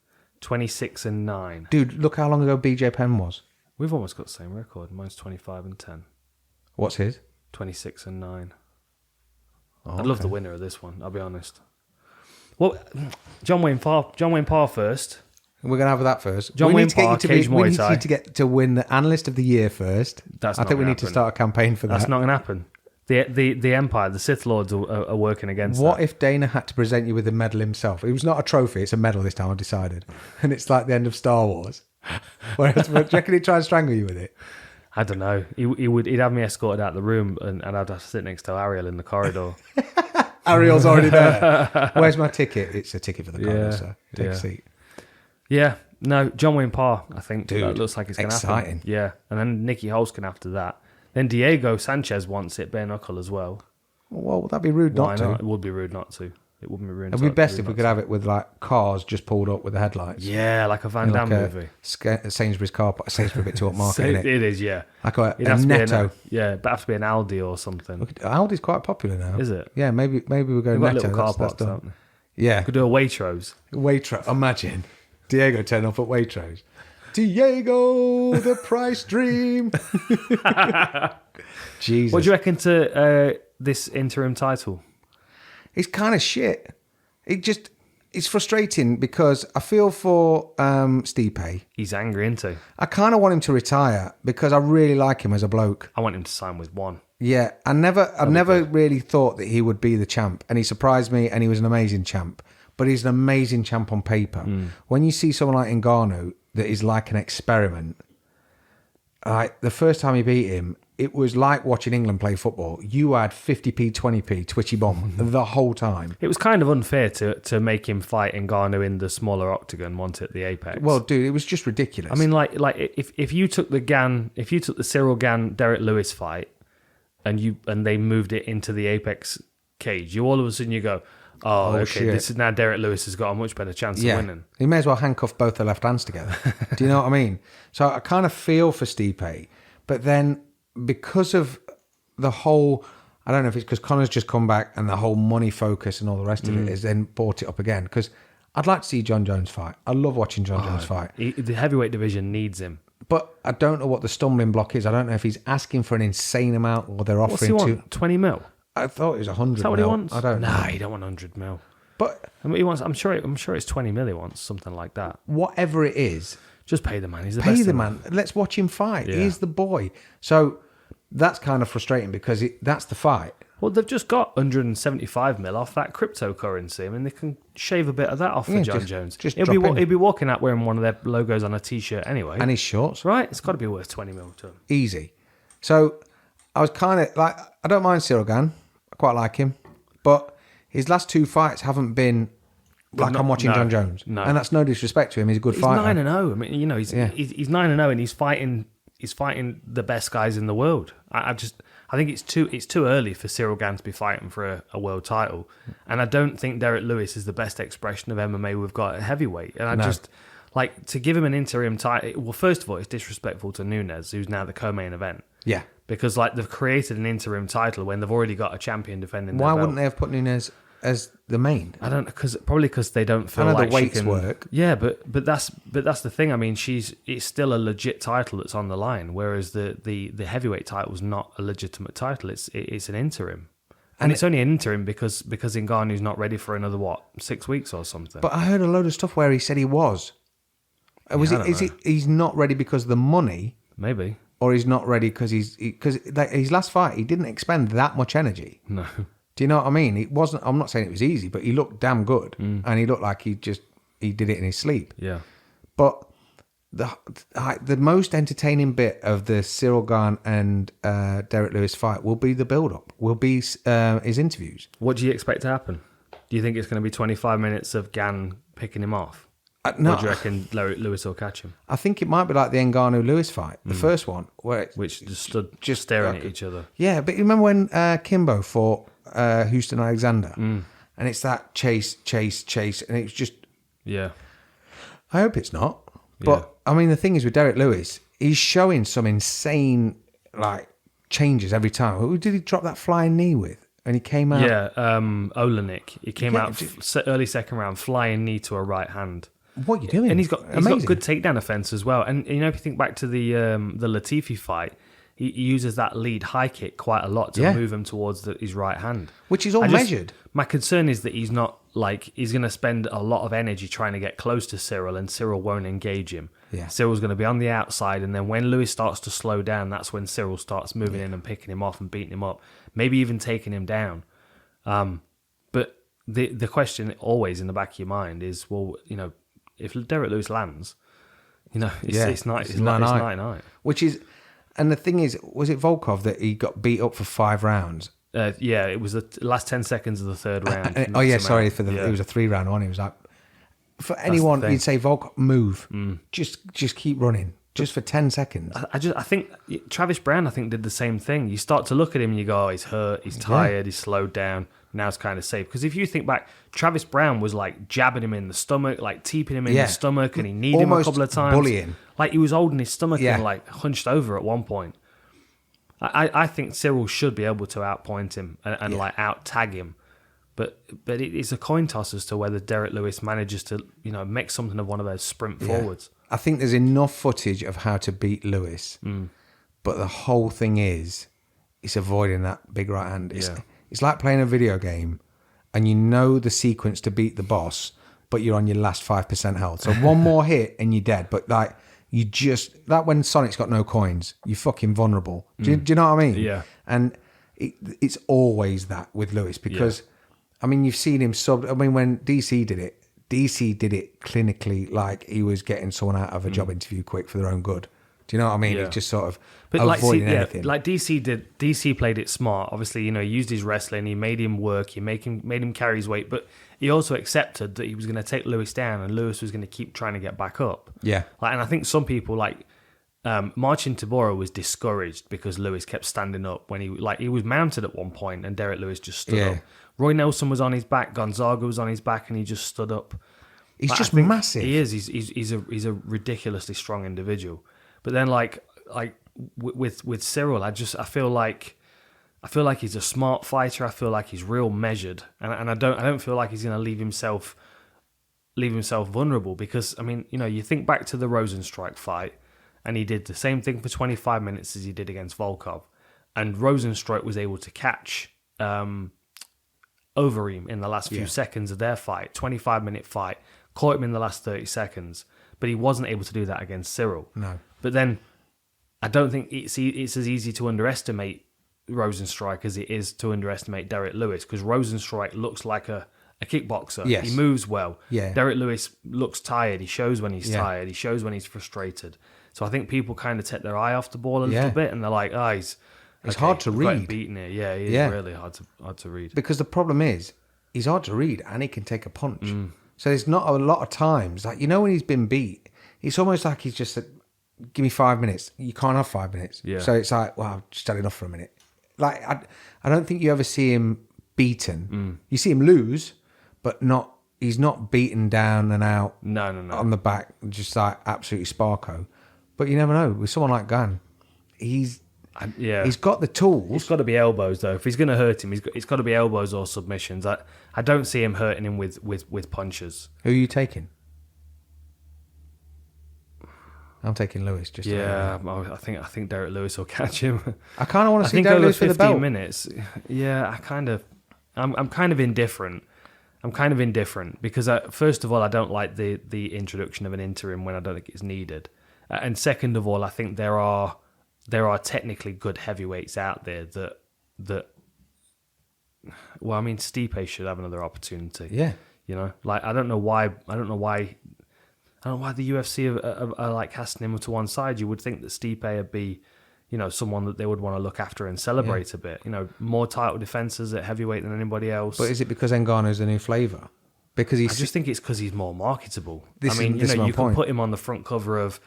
26 and 9. Dude, look how long ago BJ Penn was. We've almost got the same record. Mine's 25 and 10. What's his? 26 and 9. Oh, I'd love the winner of this one, I'll be honest. Well, John Wayne Parr first. We're going to have that first. John Wayne Parr, Cage Muay Thai. We need to get to win the Analyst of the Year first. I think we need to start a campaign for that. That's not going to happen. The Empire, the Sith Lords are working against What that. if Dana had to present you with a medal himself? It was not a trophy, it's a medal this time, I've decided. And it's like the end of Star Wars. Whereas, do you reckon he'd try and strangle you with it? I don't know. He'd have me escorted out of the room and I'd have to sit next to Ariel in the corridor. Ariel's already there. Where's my ticket? It's a ticket for the corridor, so take a seat. Yeah. No, John Wayne Parr, I think. Dude, that looks like it's going to happen. exciting. Yeah. And then Nicky Holskin after that. Then Diego Sanchez wants it, bare knuckle as well. Well, would that be rude not to? It would be rude not to. It wouldn't be rude. It'd be best if we could have it with like cars just pulled up with the headlights. Yeah, like a Van Damme movie. Sainsbury's car park. Sainsbury's a bit too upmarket, isn't it? It is, yeah. Like a Netto. But have to be an Aldi or something. Aldi's quite popular now. Is it? Yeah, maybe we'll go We've Netto. got little car parks, done. haven't Yeah. We could do a Waitrose. Waitrose, imagine. Diego turned up at Waitrose. Diego, the price dream. Jesus. What do you reckon to this interim title? It's kind of shit. It's frustrating because I feel for Stipe. He's angry, isn't he? I kind of want him to retire because I really like him as a bloke. I want him to sign with one. Yeah, I've never really thought that he would be the champ, and he surprised me, and he was an amazing champ. But he's an amazing champ on paper. When you see someone like Ngannou that is like an experiment, like the first time he beat him, it was like watching England play football. You had 50p, 20p, twitchy bomb the whole time. It was kind of unfair to make him fight Ngannou in the smaller octagon, wasn't it, the Apex? Well, dude, it was just ridiculous. I mean, like if you took the Cyril Gane Derrick Lewis fight, and they moved it into the Apex cage, you all of a sudden you go, oh okay, shit. This is now Derrick Lewis has got a much better chance of winning. He may as well handcuff both their left hands together. Do you know what I mean? So I kind of feel for Stipe, but then because of the whole, I don't know if it's because Conor's just come back and the whole money focus and all the rest of it has then brought it up again. Because I'd like to see John Jones fight. I love watching John Jones fight. The heavyweight division needs him. But I don't know what the stumbling block is. I don't know if he's asking for an insane amount or they're What's he offering want? 20 mil? I thought it was 100 Is that what he wants? I don't know. Nah, he don't want 100 mil. But I mean, he wants. I'm sure it's 20 mil. He wants something like that. whatever it is, Just pay the man. He's the pay best. the in man. Let's watch him fight. Yeah. He's the boy. So that's kind of frustrating because that's the fight. Well, they've just got 175 mil off that cryptocurrency. I mean, they can shave a bit of that off for Yeah, John just- Jones. just he'll drop in. be walking out wearing one of their logos on a t-shirt anyway. And his shorts. right? It's got to be worth 20 mil to him. Easy. So I was kind of like, I don't mind Cyril Gane. I quite like him. But his last two fights haven't been like I'm watching John Jones. No. And that's no disrespect to him. He's a good He's fighter. 9-0. I mean, you know, he's 9-0 and he's fighting the best guys in the world. I think it's too early for Cyril Gane to be fighting for a world title, and I don't think Derrick Lewis is the best expression of MMA we've got at heavyweight. And I just like to give him an interim title. Well, first of all, it's disrespectful to Nunes, who's now the co-main event. Yeah. Because like they've created an interim title when they've already got a champion defending. Why their belt. wouldn't they have put Nunes as the main? I don't because they don't feel I know like the weights she can work. Yeah, but that's the thing. I mean, it's still a legit title that's on the line, whereas the heavyweight title is not a legitimate title. It's an interim, and it's only an interim because Ngannou's not ready for another 6 weeks or something. But I heard a load of stuff where he said he was. He's not ready because of the money, Maybe. or he's not ready because like his last fight he didn't expend that much energy. No. Do you know what I mean? It wasn't. I'm not saying it was easy, but he looked damn good, and he looked like he did it in his sleep. Yeah. But the most entertaining bit of the Cyril Gane and Derrick Lewis fight will be the build-up. Will be his interviews. What do you expect to happen? Do you think it's going to be 25 minutes of Gane picking him off? No, Or do you reckon Lewis will catch him? I think it might be like the Ngannou-Lewis fight, the first one, where Which just stood staring at each other. Yeah, but you remember when Kimbo fought Houston Alexander, and it's that chase, and it's just. Yeah. I hope it's not, but I mean the thing is with Derrick Lewis, he's showing some insane like changes every time. Who did he drop that flying knee with? And he came out. Yeah, Olenek. He came out early second round, flying knee to a right hand. What are you doing? And he's got good takedown offense as well. And you know, if you think back to the Latifi fight, he uses that lead high kick quite a lot to move him towards his right hand, which is all measured. My concern is that he's not he's going to spend a lot of energy trying to get close to Cyril, and Cyril won't engage him. Yeah. Cyril's going to be on the outside, and then when Lewis starts to slow down, that's when Cyril starts moving in and picking him off and beating him up, maybe even taking him down. But the question always in the back of your mind is, well, you know, if Derrick Lewis lands, you know, it's night. Which is, and the thing is, was it Volkov that he got beat up for 5 rounds? Yeah, it was the last 10 seconds of the third round. It was a 3-round one. He was like, for anyone, you'd say Volkov, move, just keep running, just for 10 seconds. I think Travis Brown, did the same thing. You start to look at him and you go, oh, he's hurt, he's tired, he's slowed down. Now it's kind of safe. Because if you think back, Travis Brown was like jabbing him in the stomach, like teeping him in the stomach, and he kneed him a couple of times. Bullying. Like he was holding his stomach and like hunched over at one point. I think Cyril should be able to outpoint him and like out tag him. But it's a coin toss as to whether Derrick Lewis manages to, make something of one of those sprint forwards. I think there's enough footage of how to beat Lewis, but the whole thing is, it's avoiding that big right hand. It's like playing a video game, and you know the sequence to beat the boss, but you're on your last 5% health. So one more hit and you're dead. But like when Sonic's got no coins, you're fucking vulnerable. Do you know what I mean? Yeah. And it's always that with Lewis because, I mean, you've seen him when DC did it clinically, like he was getting someone out of a job interview quick for their own good. Do you know what I mean? Yeah. It's just sort of avoiding anything. Like DC played it smart. Obviously, he used his wrestling. He made him work. He made him carry his weight. But he also accepted that he was going to take Lewis down, and Lewis was going to keep trying to get back up. Yeah. And I think some people Marcin Tybura was discouraged because Lewis kept standing up when he was mounted at one point, and Derrick Lewis just stood up. Roy Nelson was on his back. Gonzaga was on his back, and he just stood up. He's just massive. He is. He's a ridiculously strong individual. But then, with Cyril, I feel like he's a smart fighter. I feel like he's real measured, and I don't feel like he's going to leave himself vulnerable because I mean, you think back to the Rosenstrike fight, and he did the same thing for 25 minutes as he did against Volkov, and Rosenstrike was able to catch Overeem in the last few seconds of their fight, 25-minute fight, caught him in the last 30 seconds, but he wasn't able to do that against Cyril. No. But then I don't think it's as easy to underestimate Rosenstrike as it is to underestimate Derrick Lewis because Rosenstrike looks like a kickboxer. Yes. He moves well. Yeah. Derrick Lewis looks tired. He shows when he's tired. He shows when he's frustrated. So I think people kind of take their eye off the ball a little bit and they're like, he's hard to read. Beaten here. Yeah, he is really hard to read. Because the problem is, he's hard to read and he can take a punch. So there's not a lot of times, when he's been beat, it's almost like he's just said, give me 5 minutes. You can't have 5 minutes. Yeah. So it's like, well, I've just had enough for a minute. I don't think you ever see him beaten. You see him lose, but he's not beaten down and out on the back, just like absolutely Sparko. But you never know. With someone like Gane, he's got the tools. It's got to be elbows, though. If he's going to hurt him, it's got to be elbows or submissions. I don't see him hurting him with punches. Who are you taking? I'm taking Lewis. I think Derrick Lewis will catch him. I kind of want to see Derrick Lewis for the belt. 15 minutes. Yeah, I'm kind of indifferent. Because first of all, I don't like the introduction of an interim when I don't think it's needed, and second of all, I think there are technically good heavyweights out there that. Well, I mean, Stipe should have another opportunity. Yeah, I don't know why the UFC are like casting him to one side. You would think that Stipe would be, someone that they would want to look after and celebrate a bit. More title defenses at heavyweight than anybody else. But is it because Ngannou's the new flavour? Because I just think it's because he's more marketable. You can put him on the front cover of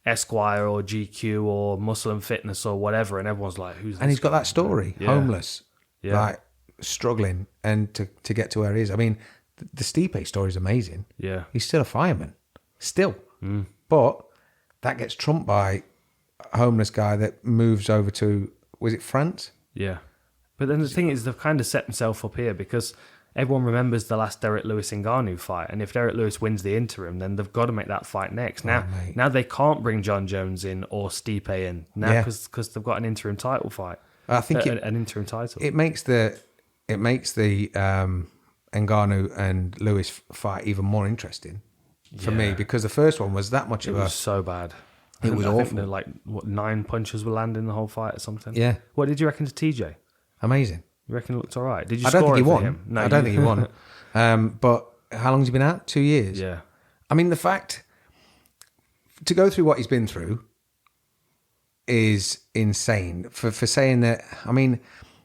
Esquire or GQ or Muscle and Fitness or whatever, and everyone's like, "Who's?" And he's got that story, homeless, struggling, and to get to where he is. I mean, the Stipe story is amazing. Yeah, he's still a fireman. Still. But that gets trumped by a homeless guy that moves over to, was it France? Yeah. But then the thing is, they've kind of set themselves up here because everyone remembers the last Derrick Lewis-Ngannou fight. And if Derrick Lewis wins the interim, then they've got to make that fight next. Now they can't bring John Jones in or Stipe in now because they've got an interim title fight. I think an interim title. It makes the Ngannou and Lewis fight even more interesting. For me, because the first one was that much of a... It was so bad. It was awful. I think 9 punches were landing the whole fight or something? Yeah. What did you reckon to TJ? Amazing. You reckon it looked all right? Did you I don't score think he it won. for him? No, I don't think he won. But how long has he been out? 2 years? Yeah. I mean, the fact... To go through what he's been through is insane. For saying that... I mean,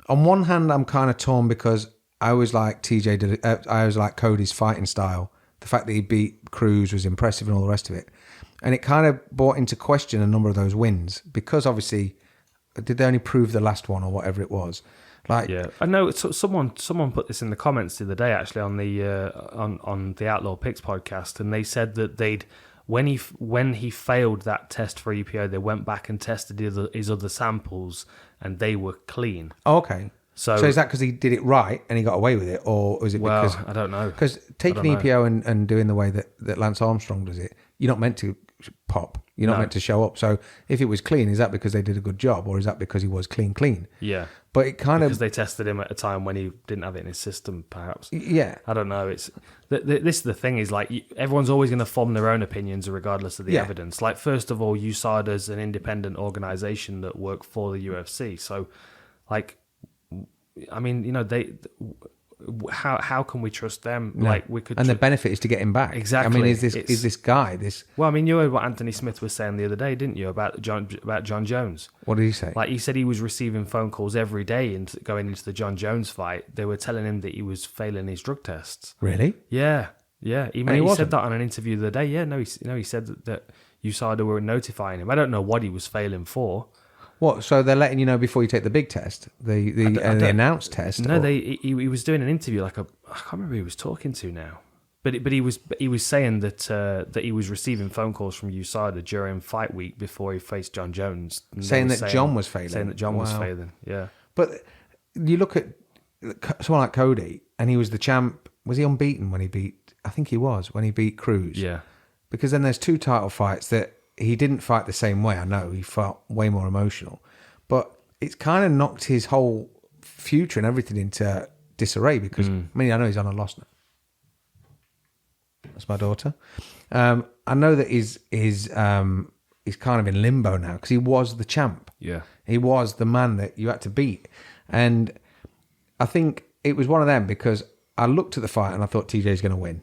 on one hand, I'm kind of torn because I always like TJ did. I always like Cody's fighting style. The fact that he beat Cruz was impressive and all the rest of it. And it kind of brought into question a number of those wins because obviously, did they only prove the last one or whatever it was? Yeah, I know. Someone put this in the comments the other day actually on the Outlaw Picks podcast, and they said that when he failed that test for EPO, they went back and tested his other samples and they were clean. Oh, okay. So is that because he did it right and he got away with it, or is it because... I don't know. Because taking EPO and doing the way that Lance Armstrong does it, you're not meant to pop. You're not meant to show up. So if it was clean, is that because they did a good job, or is that because he was clean? Yeah. But it kind because they tested him at a time when he didn't have it in his system, perhaps. Yeah. I don't know. It's this is the thing is like everyone's always going to form their own opinions regardless of the evidence. Like first of all, USADA's an independent organisation that work for the UFC. So, like, I mean, you know, how can we trust them? No. Like we could, and the benefit is to get him back. Exactly. I mean, is this guy this? Well, I mean, you heard what Anthony Smith was saying the other day, didn't you, about John Jones? What did he say? Like he said, he was receiving phone calls every day and going into the John Jones fight. They were telling him that he was failing his drug tests. Really? Yeah. He wasn't? said that on an interview the other day. Yeah, he said that USADA were notifying him. I don't know what he was failing for. What? So they're letting you know before you take the big test, the announced test? No, he was doing an interview I can't remember who he was talking to now, but he was saying that he was receiving phone calls from USADA during fight week before he faced John Jones, saying that John was failing. Saying that John was failing. Yeah, but you look at someone like Cody, and he was the champ. Was he unbeaten when he beat? I think he was when he beat Cruz. Yeah, because then there's 2 title fights that. He didn't fight the same way, I know. He felt way more emotional. But it's kind of knocked his whole future and everything into disarray because, I mean, I know he's on a loss now. That's my daughter. I know that he's kind of in limbo now because he was the champ. Yeah. He was the man that you had to beat. And I think it was one of them because I looked at the fight and I thought TJ's going to win.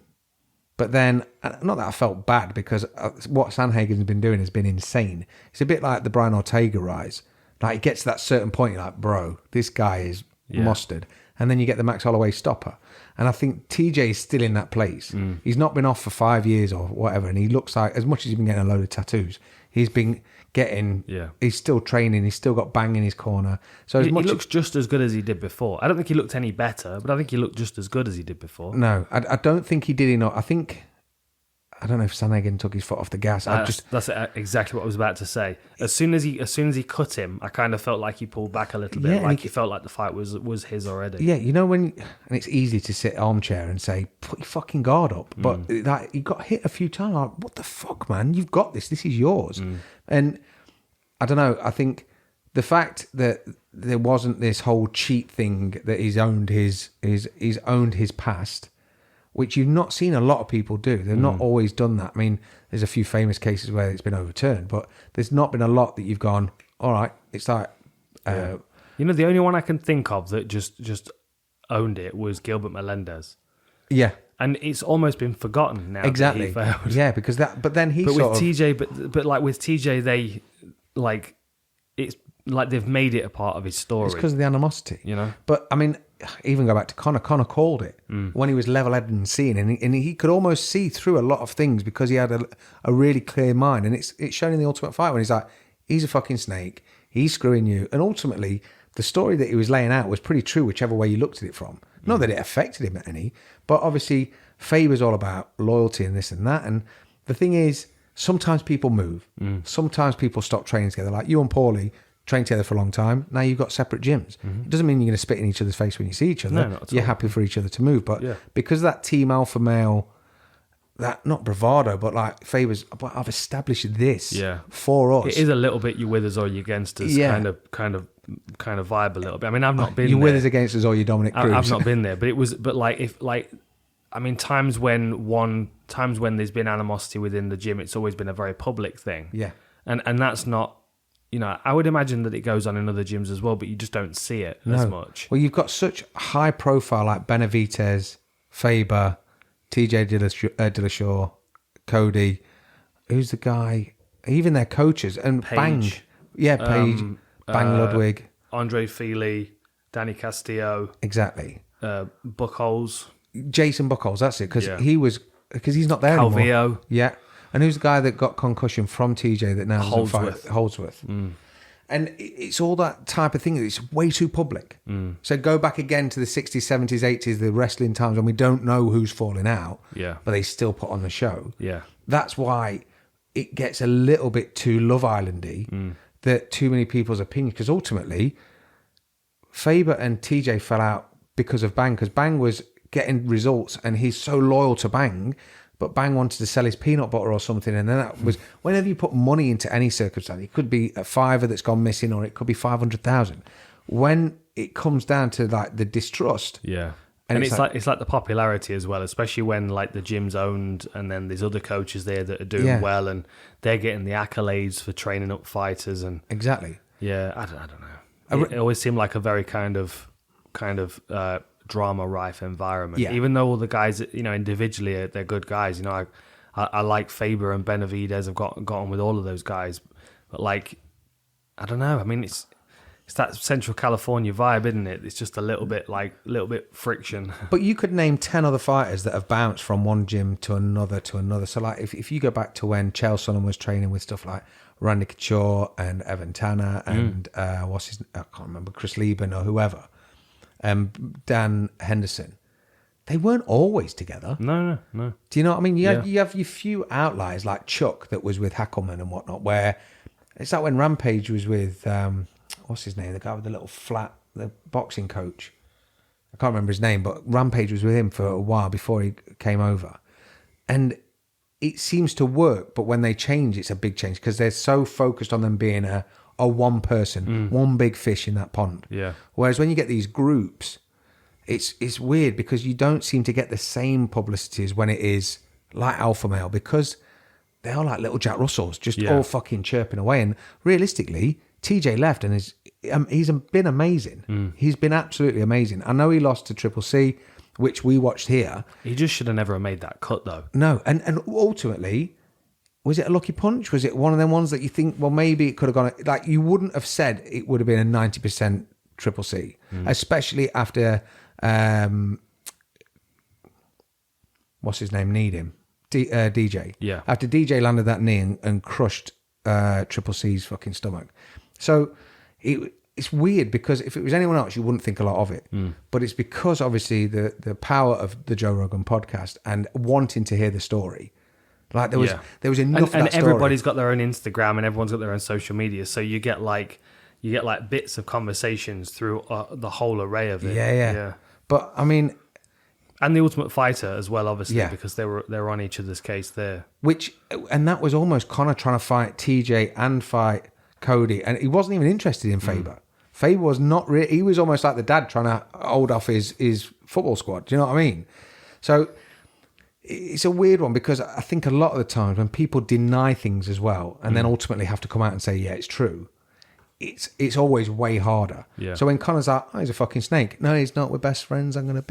But then, not that I felt bad because what Sanhagen's been doing has been insane. It's a bit like the Brian Ortega rise. Like, it gets to that certain point, you're like, bro, this guy is mustard. And then you get the Max Holloway stopper. And I think TJ is still in that place. He's not been off for 5 years or whatever. And he looks like, as much as he's been getting a load of tattoos, he's been getting, he's still training. He's still got Bang in his corner. So he looks just as good as he did before. I don't think he looked any better, but I think he looked just as good as he did before. No, I don't think he did enough. I don't know if Sanhagen took his foot off the gas. That's exactly what I was about to say. As soon as he cut him, I kind of felt like he pulled back a little bit, like he felt like the fight was his already. Yeah, you know and it's easy to sit armchair and say, put your fucking guard up. But he got hit a few times. Like, what the fuck, man? You've got this. This is yours. And I don't know. I think the fact that there wasn't this whole cheat thing that he's owned his past. Which you've not seen a lot of people do. They've not always done that. I mean, there's a few famous cases where it's been overturned, but there's not been a lot that you've gone, all right, it's like... You know, the only one I can think of that just owned it was Gilbert Melendez. Yeah. And it's almost been forgotten now. Exactly. That he failed. Yeah, because but then he but sort with of... TJ, but like with TJ, they, like, it's like they've made it a part of his story. It's because of the animosity. You know? But, I mean... Even go back to Conor. Conor called it when he was level-headed and seeing, and he could almost see through a lot of things because he had a really clear mind. And it's shown in the Ultimate Fight when he's like, he's a fucking snake, he's screwing you. And ultimately, the story that he was laying out was pretty true, whichever way you looked at it from. Not that it affected him any, but obviously, Faber's all about loyalty and this and that. And the thing is, sometimes people move. Sometimes people stop training together. Like you and Paulie trained together for a long time. Now you've got separate gyms. It doesn't mean you're going to spit in each other's face when you see each other. No, not at all. You're happy for each other to move. But because of that team alpha male, that not bravado, but like Faber's, I've established this for us. It is a little bit you with us or you against us kind of vibe a little bit. I mean, I've not been you there. with us against us or you Dominic Cruz. I've not been there, but times when there's been animosity within the gym, it's always been a very public thing. Yeah. And that's not, you know, I would imagine that it goes on in other gyms as well, but you just don't see it as much. Well, you've got such high profile like Benavidez, Faber, TJ Dillashaw, Cody. Who's the guy? Even their coaches and Page. Bang. Yeah, Page, Bang Ludwig. Andre Feely, Danny Castillo. Exactly. Buchholz. Jason Buchholz, that's it. Because he's not there anymore. Calvillo. Yeah. And who's the guy that got concussion from TJ that now Holdsworth. Holdsworth. And it's all that type of thing. It's way too public. So go back again to the 60s, 70s, 80s, the wrestling times when we don't know who's falling out, but they still put on the show. Yeah. That's why it gets a little bit too Love Island-y, that too many people's opinion, because ultimately, Faber and TJ fell out because of Bang, because Bang was getting results and he's so loyal to Bang, but Bang wanted to sell his peanut butter or something, and then that was, whenever you put money into any circumstance, it could be a fiver that's gone missing or it could be 500,000. When it comes down to like the distrust, and it's like the popularity as well, especially when like the gym's owned and then there's other coaches there that are doing well and they're getting the accolades for training up fighters and exactly. I don't know. It always seemed like a very kind of drama rife environment. Even though all the guys, individually they're good guys. I like Faber and Benavidez. I've got on with all of those guys, but like, I don't know. I mean, it's that Central California vibe, isn't it? It's just a little bit friction. But you could name 10 other fighters that have bounced from one gym to another. So like, if you go back to when Chael Sonnen was training with stuff like Randy Couture and Evan Tanner and I can't remember, Chris Lieben or whoever, Dan Henderson, they weren't always together. No. Do you know what I mean? You have your few outliers like Chuck that was with Hackelman and whatnot, where it's like when Rampage was with what's his name, the guy with the little flat, the boxing coach. I can't remember his name, but Rampage was with him for a while before he came over, and it seems to work. But when they change, it's a big change because they're so focused on them being a one person, one big fish in that pond. Yeah. Whereas when you get these groups, it's weird because you don't seem to get the same publicity as when it is like Alpha Male, because they are like little Jack Russells, just all fucking chirping away. And realistically, TJ left and he's been amazing. He's been absolutely amazing. I know he lost to Triple C, which we watched here. He just should have never made that cut, though. No, and ultimately, was it a lucky punch? Was it one of them ones that you think, well, maybe it could have gone... Like, you wouldn't have said it would have been a 90% Triple C, especially after... what's his name? Need him. DJ. Yeah. After DJ landed that knee and crushed Triple C's fucking stomach. So it's weird because if it was anyone else, you wouldn't think a lot of it. But it's because obviously the power of the Joe Rogan podcast and wanting to hear the story. Like there was enough of that and story. Everybody's got their own Instagram and everyone's got their own social media, so you get like bits of conversations through the whole array of it. Yeah. But I mean, and the Ultimate Fighter as well, obviously, because they were on each other's case there. And that was almost Conor trying to fight TJ and fight Cody, and he wasn't even interested in Faber. Faber was not really. He was almost like the dad trying to hold off his football squad. Do you know what I mean? So it's a weird one because I think a lot of the times when people deny things as well, and then ultimately have to come out and say, yeah, it's true, it's always way harder. Yeah. So when Conor's like, oh, he's a fucking snake. No, he's not. We're best friends. I'm gonna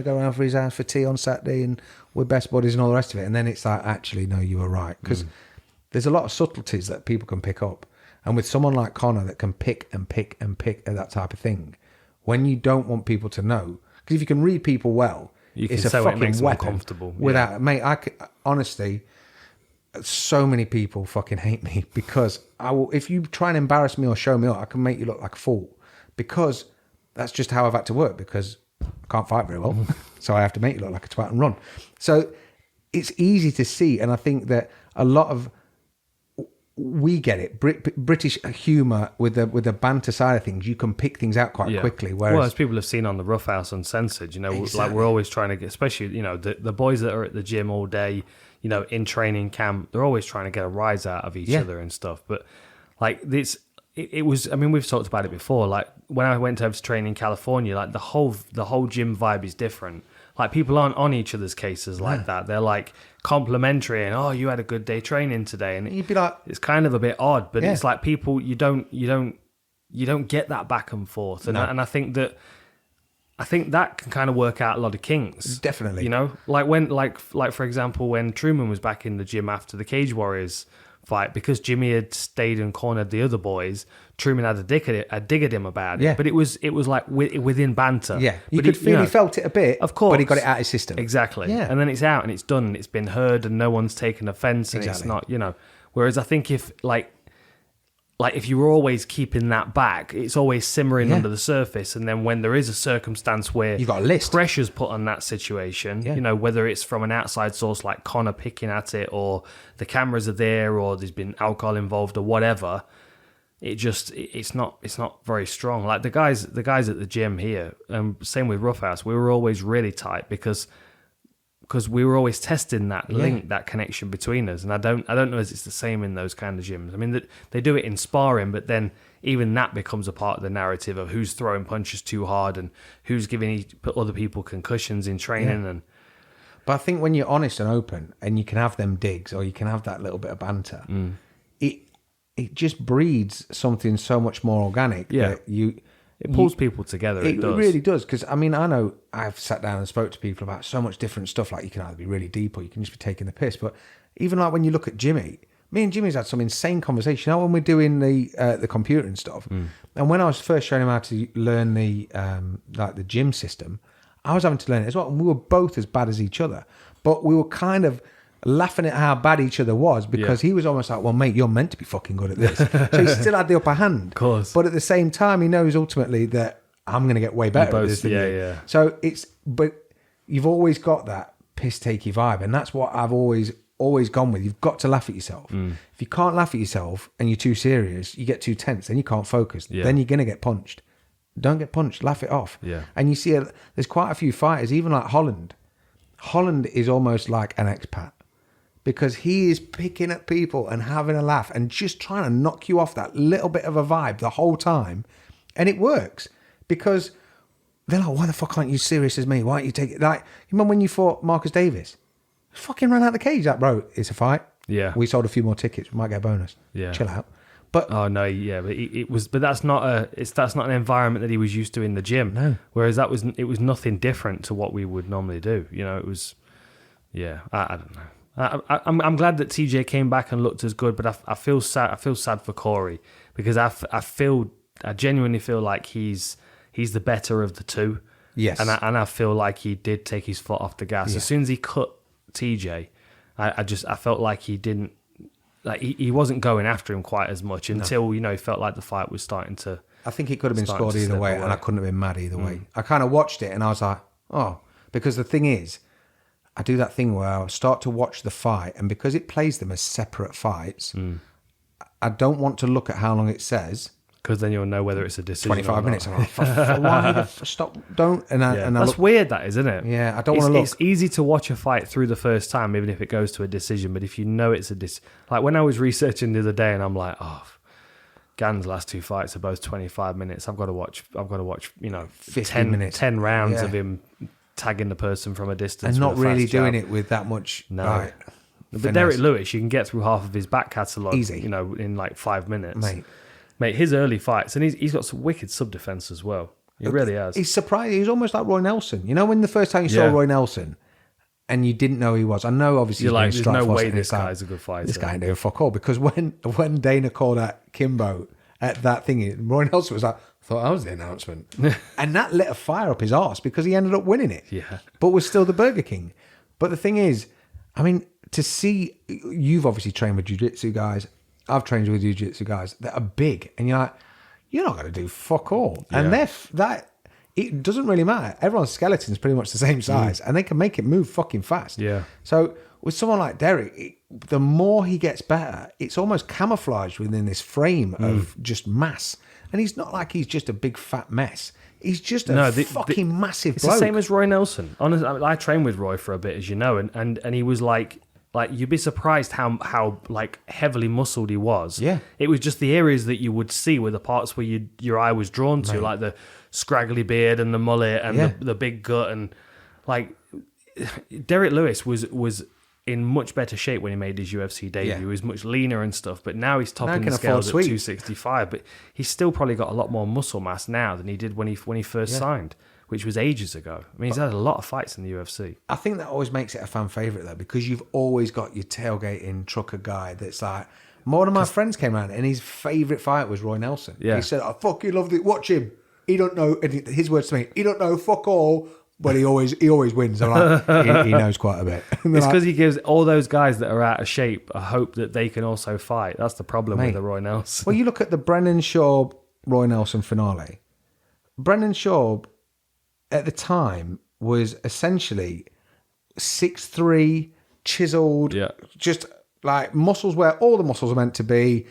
go around for his house for tea on Saturday, and we're best buddies and all the rest of it. And then it's like, actually, no, you were right, because there's a lot of subtleties that people can pick up. And with someone like Conor that can pick and pick and pick at that type of thing, when you don't want people to know, because if you can read people well, it's a fucking weapon. Comfortable. Without, mate, honestly, so many people fucking hate me because I will. If you try and embarrass me or show me up, I can make you look like a fool, because that's just how I've had to work, because I can't fight very well, so I have to make you look like a twat and run. So it's easy to see, and I think that a lot of we get it. British humour with the banter side of things, you can pick things out quite quickly. Whereas, as people have seen on the Rough House Uncensored, exactly. like we're always trying to get, especially the boys that are at the gym all day, in training camp, they're always trying to get a rise out of each other and stuff. But like this, it was. I mean, we've talked about it before. Like when I went over to train in California, like the whole gym vibe is different. Like people aren't on each other's cases like that. They're like complimentary and, oh, you had a good day training today, and you'd be like, it's kind of a bit odd, but it's like people you don't get that back and forth, and I think that can kind of work out a lot of kinks. Definitely, like when like for example when Truman was back in the gym after the Cage Warriors fight, because Jimmy had stayed and cornered the other boys, Truman had a dig at him about it. But it was like within banter. Yeah, you but could feel he felt it a bit, of course, but he got it out of his system. Exactly. Yeah. And then it's out and it's done and it's been heard and no one's taken offense, and it's not, Whereas I think if if you were always keeping that back, it's always simmering under the surface, and then when there is a circumstance where you've got a list, pressure's put on that situation, whether it's from an outside source like Conor picking at it, or the cameras are there, or there's been alcohol involved or whatever, it's not very strong. Like the guys at the gym here, same with Roughhouse, we were always really tight because we were always testing that link, that connection between us. And I don't know if it's the same in those kind of gyms. I mean, they do it in sparring, but then even that becomes a part of the narrative of who's throwing punches too hard and who's giving other people concussions in training. And but I think when you're honest and open, and you can have them digs or you can have that little bit of banter, it just breeds something so much more organic. Yeah. That it pulls people together. It does. It really does. Because, I mean, I know I've sat down and spoke to people about so much different stuff. Like, you can either be really deep or you can just be taking the piss. But even like when you look at Jimmy, me and Jimmy's had some insane conversation. You know, when we're doing the computer and stuff, and when I was first showing him how to learn the gym system, I was having to learn it as well. And we were both as bad as each other. But we were kind of laughing at how bad each other was because he was almost like, well, mate, you're meant to be fucking good at this. So he still had the upper hand. Of course. But at the same time, he knows ultimately that I'm going to get way better at this than you. Yeah. So but you've always got that piss-takey vibe. And that's what I've always gone with. You've got to laugh at yourself. If you can't laugh at yourself and you're too serious, you get too tense, then you can't focus. Yeah. Then you're going to get punched. Don't get punched. Laugh it off. Yeah. And you see, there's quite a few fighters, even like Holland. Holland is almost like an expat. Because he is picking at people and having a laugh and just trying to knock you off that little bit of a vibe the whole time. And it works. Because they're like, why the fuck aren't you serious as me? Why don't you take it? Like, you remember when you fought Marcus Davis? Fucking ran out the cage. That, bro, it's a fight. Yeah. We sold a few more tickets. We might get a bonus. Yeah. Chill out. But oh no, yeah, but it was. But that's not an environment that he was used to in the gym. No. Whereas it was nothing different to what we would normally do. You know, it was. Yeah, I don't know. I'm glad that TJ came back and looked as good, but I feel sad. I feel sad for Corey because I genuinely feel like he's the better of the two. Yes, and I feel like he did take his foot off the gas as soon as he cut TJ. I felt like he didn't. Like he wasn't going after him quite as much until he felt like the fight was starting to. I think it could have been scored either way, and I couldn't have been mad either way. I kind of watched it and I was like, oh, because the thing is, I do that thing where I'll start to watch the fight, and because it plays them as separate fights, I don't want to look at how long it says. Because then you'll know whether it's a decision. 25 minutes. I'm like, why? Stop! Don't. And that's weird, that isn't it? Yeah, I don't want to look. It's easy to watch a fight through the first time, even if it goes to a decision. But if you know it's a like when I was researching the other day, and I'm like, oh, Gane's last two fights are both 25 minutes. I've got to watch. 15 minutes, 10 rounds of him tagging the person from a distance, and not really doing it with that much. No. Right, but finesse. Derrick Lewis, you can get through half of his back catalogue, easy. In like 5 minutes, mate. His early fights, and he's got some wicked sub defense as well. He really has. He's surprised. He's almost like Roy Nelson. You know, when the first time you saw Roy Nelson, and you didn't know who he was. I know, obviously, you're like, there's no way this guy's a good fighter. This guy ain't doing fuck all. Because when Dana called out Kimbo at that thing, Roy Nelson was like, I thought I was the announcement. And that lit a fire up his arse because he ended up winning it. Yeah. But was still the Burger King. But the thing is, I mean, to see, you've obviously trained with jiu-jitsu guys. I've trained with jiu-jitsu guys that are big. And you're like, you're not going to do fuck all. Yeah. And it doesn't really matter. Everyone's skeleton is pretty much the same size. And they can make it move fucking fast. Yeah. So with someone like Derrick, the more he gets better, it's almost camouflaged within this frame of just mass. And he's not like he's just a big fat mess. He's just a fucking massive It's bloke. the same as Roy Nelson. Honestly, I trained with Roy for a bit, as you know, and he was like you'd be surprised how like heavily muscled he was. Yeah. It was just the areas that you would see were the parts where your eye was drawn to, like the scraggly beard and the mullet and the big gut, and like Derrick Lewis was in much better shape when he made his UFC debut. Yeah. He was much leaner and stuff, but now he's topping the scales at 265. But he's still probably got a lot more muscle mass now than he did when he first signed, which was ages ago. I mean, he's had a lot of fights in the UFC. I think that always makes it a fan favourite, though, because you've always got your tailgating trucker guy that's like... One of my friends came around and his favourite fight was Roy Nelson. Yeah. He said, I fucking loved it. Watch him. He don't know... And his words to me, he don't know fuck all... But he always wins. I'm like, he knows quite a bit. It's because he gives all those guys that are out of shape a hope that they can also fight. That's the problem with the Roy Nelson. Well, you look at the Brennan Schaub Roy Nelson finale. Brennan Schaub, at the time, was essentially 6'3", chiseled, just like muscles where all the muscles are meant to be,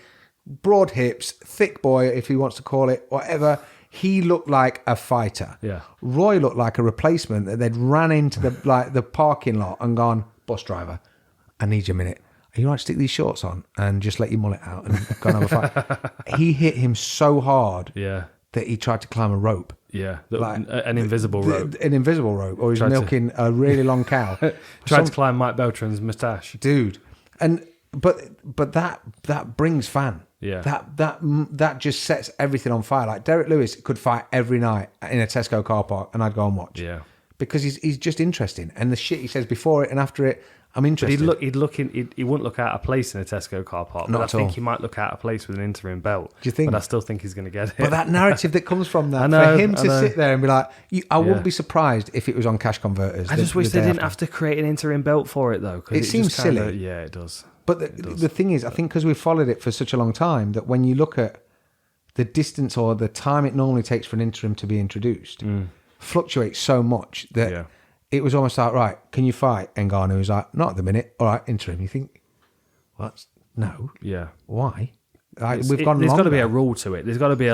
broad hips, thick boy, if he wants to call it, whatever. He looked like a fighter. Yeah. Roy looked like a replacement that they'd ran into the parking lot and gone, bus driver, I need you a minute. Are you right to stick these shorts on and just let your mullet out and go and have a fight? He hit him so hard that he tried to climb a rope. Yeah, an invisible rope. An invisible rope, or he's milking a really long cow. Tried to climb Mike Beltran's moustache. Dude. But that brings fan. Yeah. That just sets everything on fire. Like Derrick Lewis could fight every night in a Tesco car park and I'd go and watch. Yeah. Because he's just interesting. And the shit he says before it and after it, I'm interested. But he wouldn't look out of place in a Tesco car park. But I think he might look out of place with an interim belt. Do you think? But I still think he's going to get it. But that narrative that comes from that, for him to sit there and be like, I wouldn't be surprised if it was on Cash Converters. I just wish they didn't have to create an interim belt for it though. It seems silly. Yeah, it does. But the thing is, I think because we've followed it for such a long time, that when you look at the distance or the time it normally takes for an interim to be introduced, fluctuates so much that it was almost like, right, can you fight? Ngannou was like, not at the minute. All right, interim. You think, no. Yeah. Why? There's got to be a rule to it. There's got to be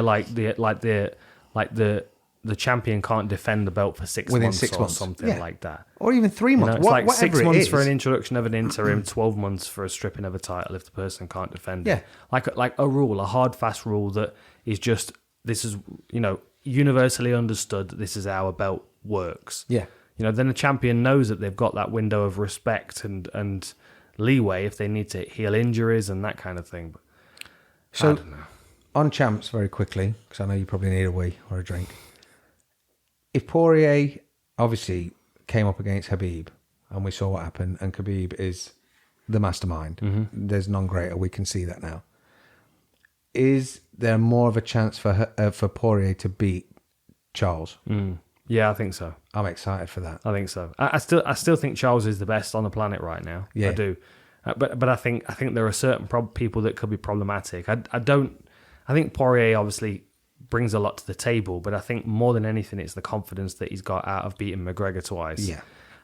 the champion can't defend the belt for 6 months or something like that. Or even 3 months. It's like 6 months is. for an introduction of an interim, 12 months for a stripping of a title if the person can't defend it. Like a rule, a hard, fast rule that is just, this is, universally understood that this is how a belt works. Yeah. Then the champion knows that they've got that window of respect and leeway if they need to heal injuries and that kind of thing. But so, I don't know. On champs, very quickly, because I know you probably need a wee or a drink. If Poirier obviously came up against Khabib, and we saw what happened, and Khabib is the mastermind, there's none greater, we can see that now. Is there more of a chance for Poirier to beat Charles? Yeah, I think so. I'm excited for that. I think so. I still think Charles is the best on the planet right now. Yeah. I do. But I think there are certain people that could be problematic. I think Poirier obviously brings a lot to the table, but I think more than anything, it's the confidence that he's got out of beating McGregor twice. Yeah.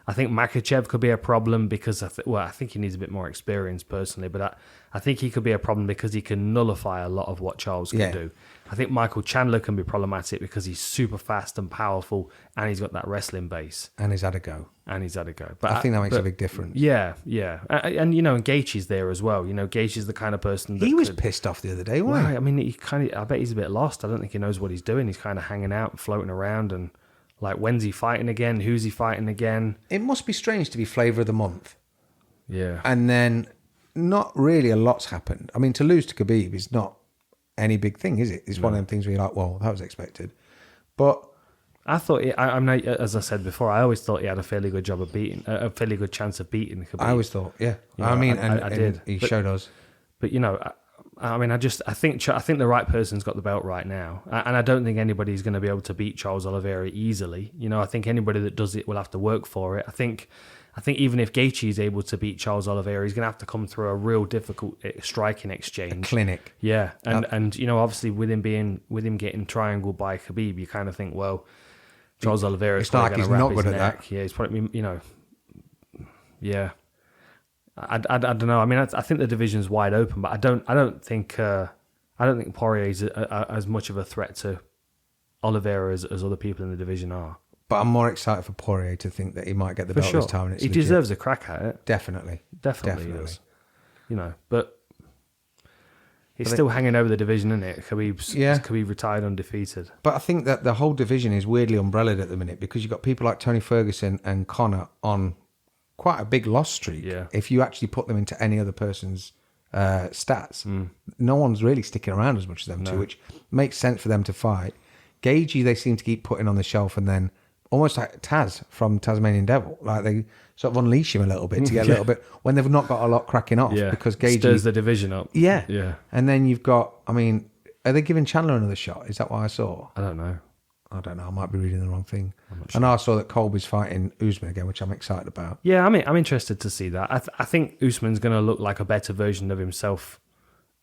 I think Makhachev could be a problem because I think he needs a bit more experience personally, but I think he could be a problem because he can nullify a lot of what Charles can do. I think Michael Chandler can be problematic because he's super fast and powerful and he's got that wrestling base. And he's had a go. But I think that makes a big difference. Yeah. And Gaethje's there as well. Gaethje's the kind of person that he was pissed off the other day, wasn't he? I mean, I bet he's a bit lost. I don't think he knows what he's doing. He's kind of hanging out and floating around and like, when's he fighting again? Who's he fighting again? It must be strange to be flavour of the month. Yeah. And then not really a lot's happened. I mean, to lose to Khabib is not any big thing, is it? It's one of them things where you're like, well, that was expected. But I thought, as I said before, I always thought he had a fairly good job of beating, a fairly good chance of beating Khabib. I always thought, yeah. I did. He showed us. But I think the right person's got the belt right now, and I don't think anybody's going to be able to beat Charles Oliveira easily. I think anybody that does it will have to work for it. I think even if Gaethje is able to beat Charles Oliveira, he's going to have to come through a real difficult striking exchange. A clinic. Yeah, and obviously with him getting triangled by Khabib, you kind of think, well, Charles Oliveira is probably going to wrap his neck. Yeah, he's probably yeah. I don't know. I mean, I think the division's wide open, but I don't think Poirier is as much of a threat to Oliveira as other people in the division are. But I'm more excited for Poirier to think that he might get the belt this time. And he deserves a crack at it. Definitely. He does. But he's still hanging over the division, isn't it? Khabib retired undefeated. But I think that the whole division is weirdly umbrellaed at the minute because you've got people like Tony Ferguson and Conor on quite a big loss streak. Yeah. If you actually put them into any other person's stats, no one's really sticking around as much as them two, which makes sense for them to fight. Gaethje, they seem to keep putting on the shelf and then almost like Taz from Tasmanian Devil, like they sort of unleash him a little bit to get a little bit when they've not got a lot cracking off because Gaethje stirs the division up. Yeah. And then you've got, I mean, are they giving Chandler another shot? Is that what I saw? I don't know. I might be reading the wrong thing. And I saw that Colby's fighting Usman again, which I'm excited about. Yeah, I'm interested to see that. I think Usman's going to look like a better version of himself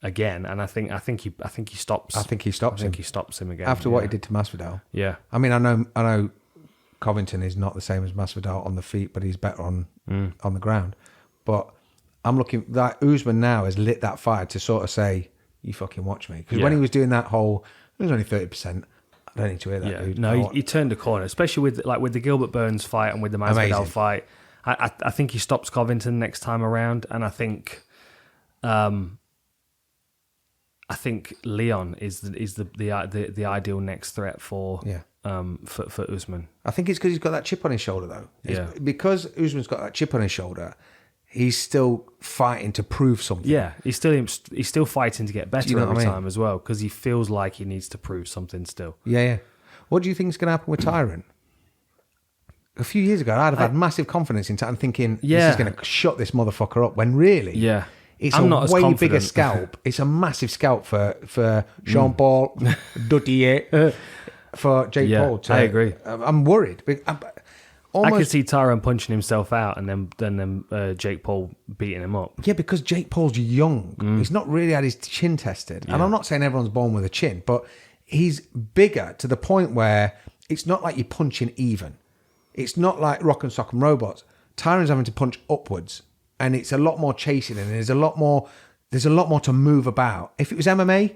again, and I think he stops. I think he stops him again after what he did to Masvidal. Yeah, I mean, I know Covington is not the same as Masvidal on the feet, but he's better on the ground. But I'm looking that Usman now has lit that fire to sort of say you fucking watch me. Because when he was doing that whole, it was only 30%. I don't need to hear that, dude. No, he turned a corner, especially with the Gilbert Burns fight and with the Masvidal fight. I think he stops Covington next time around, and I think Leon is the ideal next threat for Usman. I think it's because he's got that chip on his shoulder, though. It's because Usman's got that chip on his shoulder. He's still fighting to prove something. Yeah, he's still fighting to get better every time as well, because he feels like he needs to prove something still. Yeah. What do you think is going to happen with Tyron? A few years ago, I'd have had massive confidence in Tyron, thinking this is going to shut this motherfucker up. When really, it's I'm a not as way confident. bigger scalp. It's a massive scalp for Jean Paul Duttier, for Jake Paul. I agree. I'm worried. I could see Tyron punching himself out and then Jake Paul beating him up. Yeah, because Jake Paul's young. He's not really had his chin tested. And I'm not saying everyone's born with a chin, but he's bigger to the point where it's not like you're punching even. It's not like Rock and Sock and Robots. Tyron's having to punch upwards, and it's a lot more chasing, and there's a lot more to move about. If it was MMA,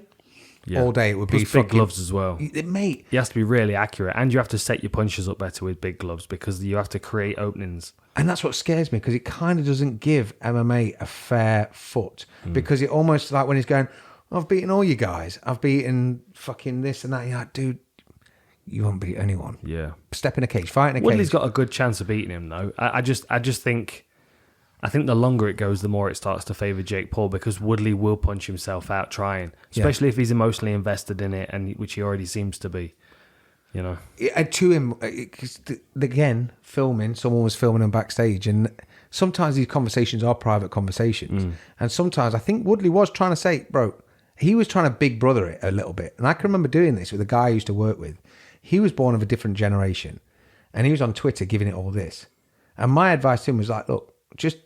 all day it would be big gloves as well. Mate, you have to be really accurate, and you have to set your punches up better with big gloves because you have to create openings. And that's what scares me, because it kind of doesn't give MMA a fair foot, because it almost like when he's going, I've beaten all you guys, I've beaten fucking this and that. You're like, dude, you won't beat anyone. Yeah, step in a cage, fight in a cage. Woodley's got a good chance of beating him though. I just think the longer it goes, the more it starts to favour Jake Paul, because Woodley will punch himself out trying, especially if he's emotionally invested in it, and which he already seems to be. You know, to him, again, someone was filming him backstage, and sometimes these conversations are private conversations, and sometimes I think Woodley was trying to say, bro, he was trying to big brother it a little bit, and I can remember doing this with a guy I used to work with. He was born of a different generation, and he was on Twitter giving it all this, and my advice to him was like, look, just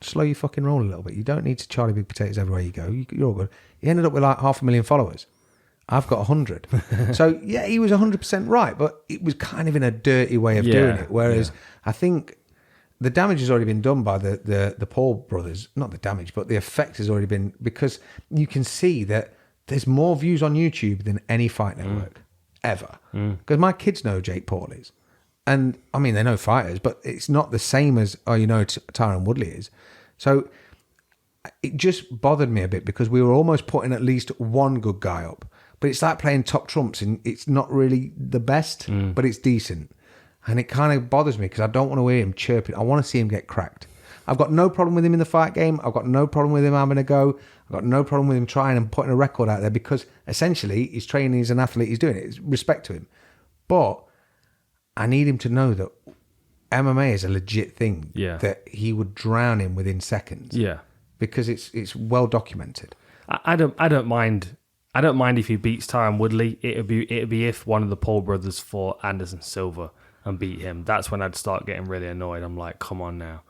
slow your fucking roll a little bit. You don't need to Charlie Big Potatoes everywhere you go. You're all good. He ended up with like 500,000 followers. I've got 100. So yeah, he was 100% right, but it was kind of in a dirty way of doing it. Whereas I think the damage has already been done by the Paul brothers. Not the damage, but the effect has already been, because you can see that there's more views on YouTube than any fight network ever. Because my kids know who Jake Paul is. And I mean, they know fighters, but it's not the same as, Tyron Woodley is. So it just bothered me a bit, because we were almost putting at least one good guy up. But it's like playing top trumps, and it's not really the best, but it's decent. And it kind of bothers me, because I don't want to hear him chirping. I want to see him get cracked. I've got no problem with him in the fight game. I've got no problem with him having a go. I've got no problem with him trying and putting a record out there, because essentially he's training, he's an athlete, he's doing it. It's respect to him. But I need him to know that MMA is a legit thing. Yeah. That he would drown him within seconds. Yeah. Because it's well documented. I don't mind. I don't mind if he beats Tyron Woodley. It'd be if one of the Paul brothers fought Anderson Silva and beat him. That's when I'd start getting really annoyed. I'm like, come on now.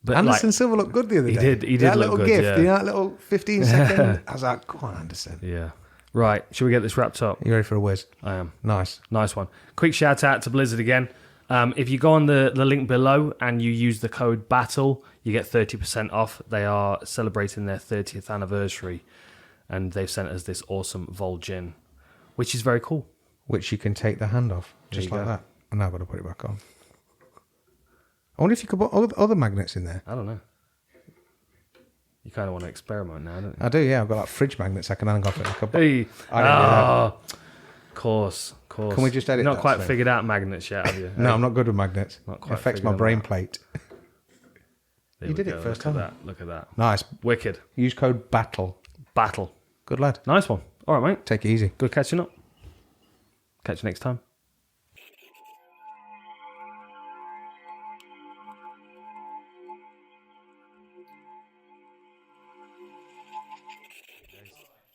But Anderson Silva looked good the other day. He did look good. Gift, that little 15-second. I was like, come on, Anderson. Yeah. Right. Should we get this wrapped up? You ready for a whiz? I am. Nice one. Quick shout out to Blizzard again. If you go on the link below and you use the code BATTLE, you get 30% off. They are celebrating their 30th anniversary, and they've sent us this awesome Vol Gin, which is very cool. Which you can take the hand off, just like that. And now I've got to put it back on. I wonder if you could put other magnets in there. I don't know. You kind of want to experiment now, don't you? I do, yeah. I've got like fridge magnets I can hang off it. Hey. I didn't do that. Of course. Can we just edit Not that quite thing? figured out magnets yet, have you? No, I'm not good with magnets. Not quite it affects my brain plate. You did it first time. Look at that. Nice. Wicked. Use code BATTLE. Battle. Good lad. Nice one. All right, mate. Take it easy. Good catching up. Catch you next time.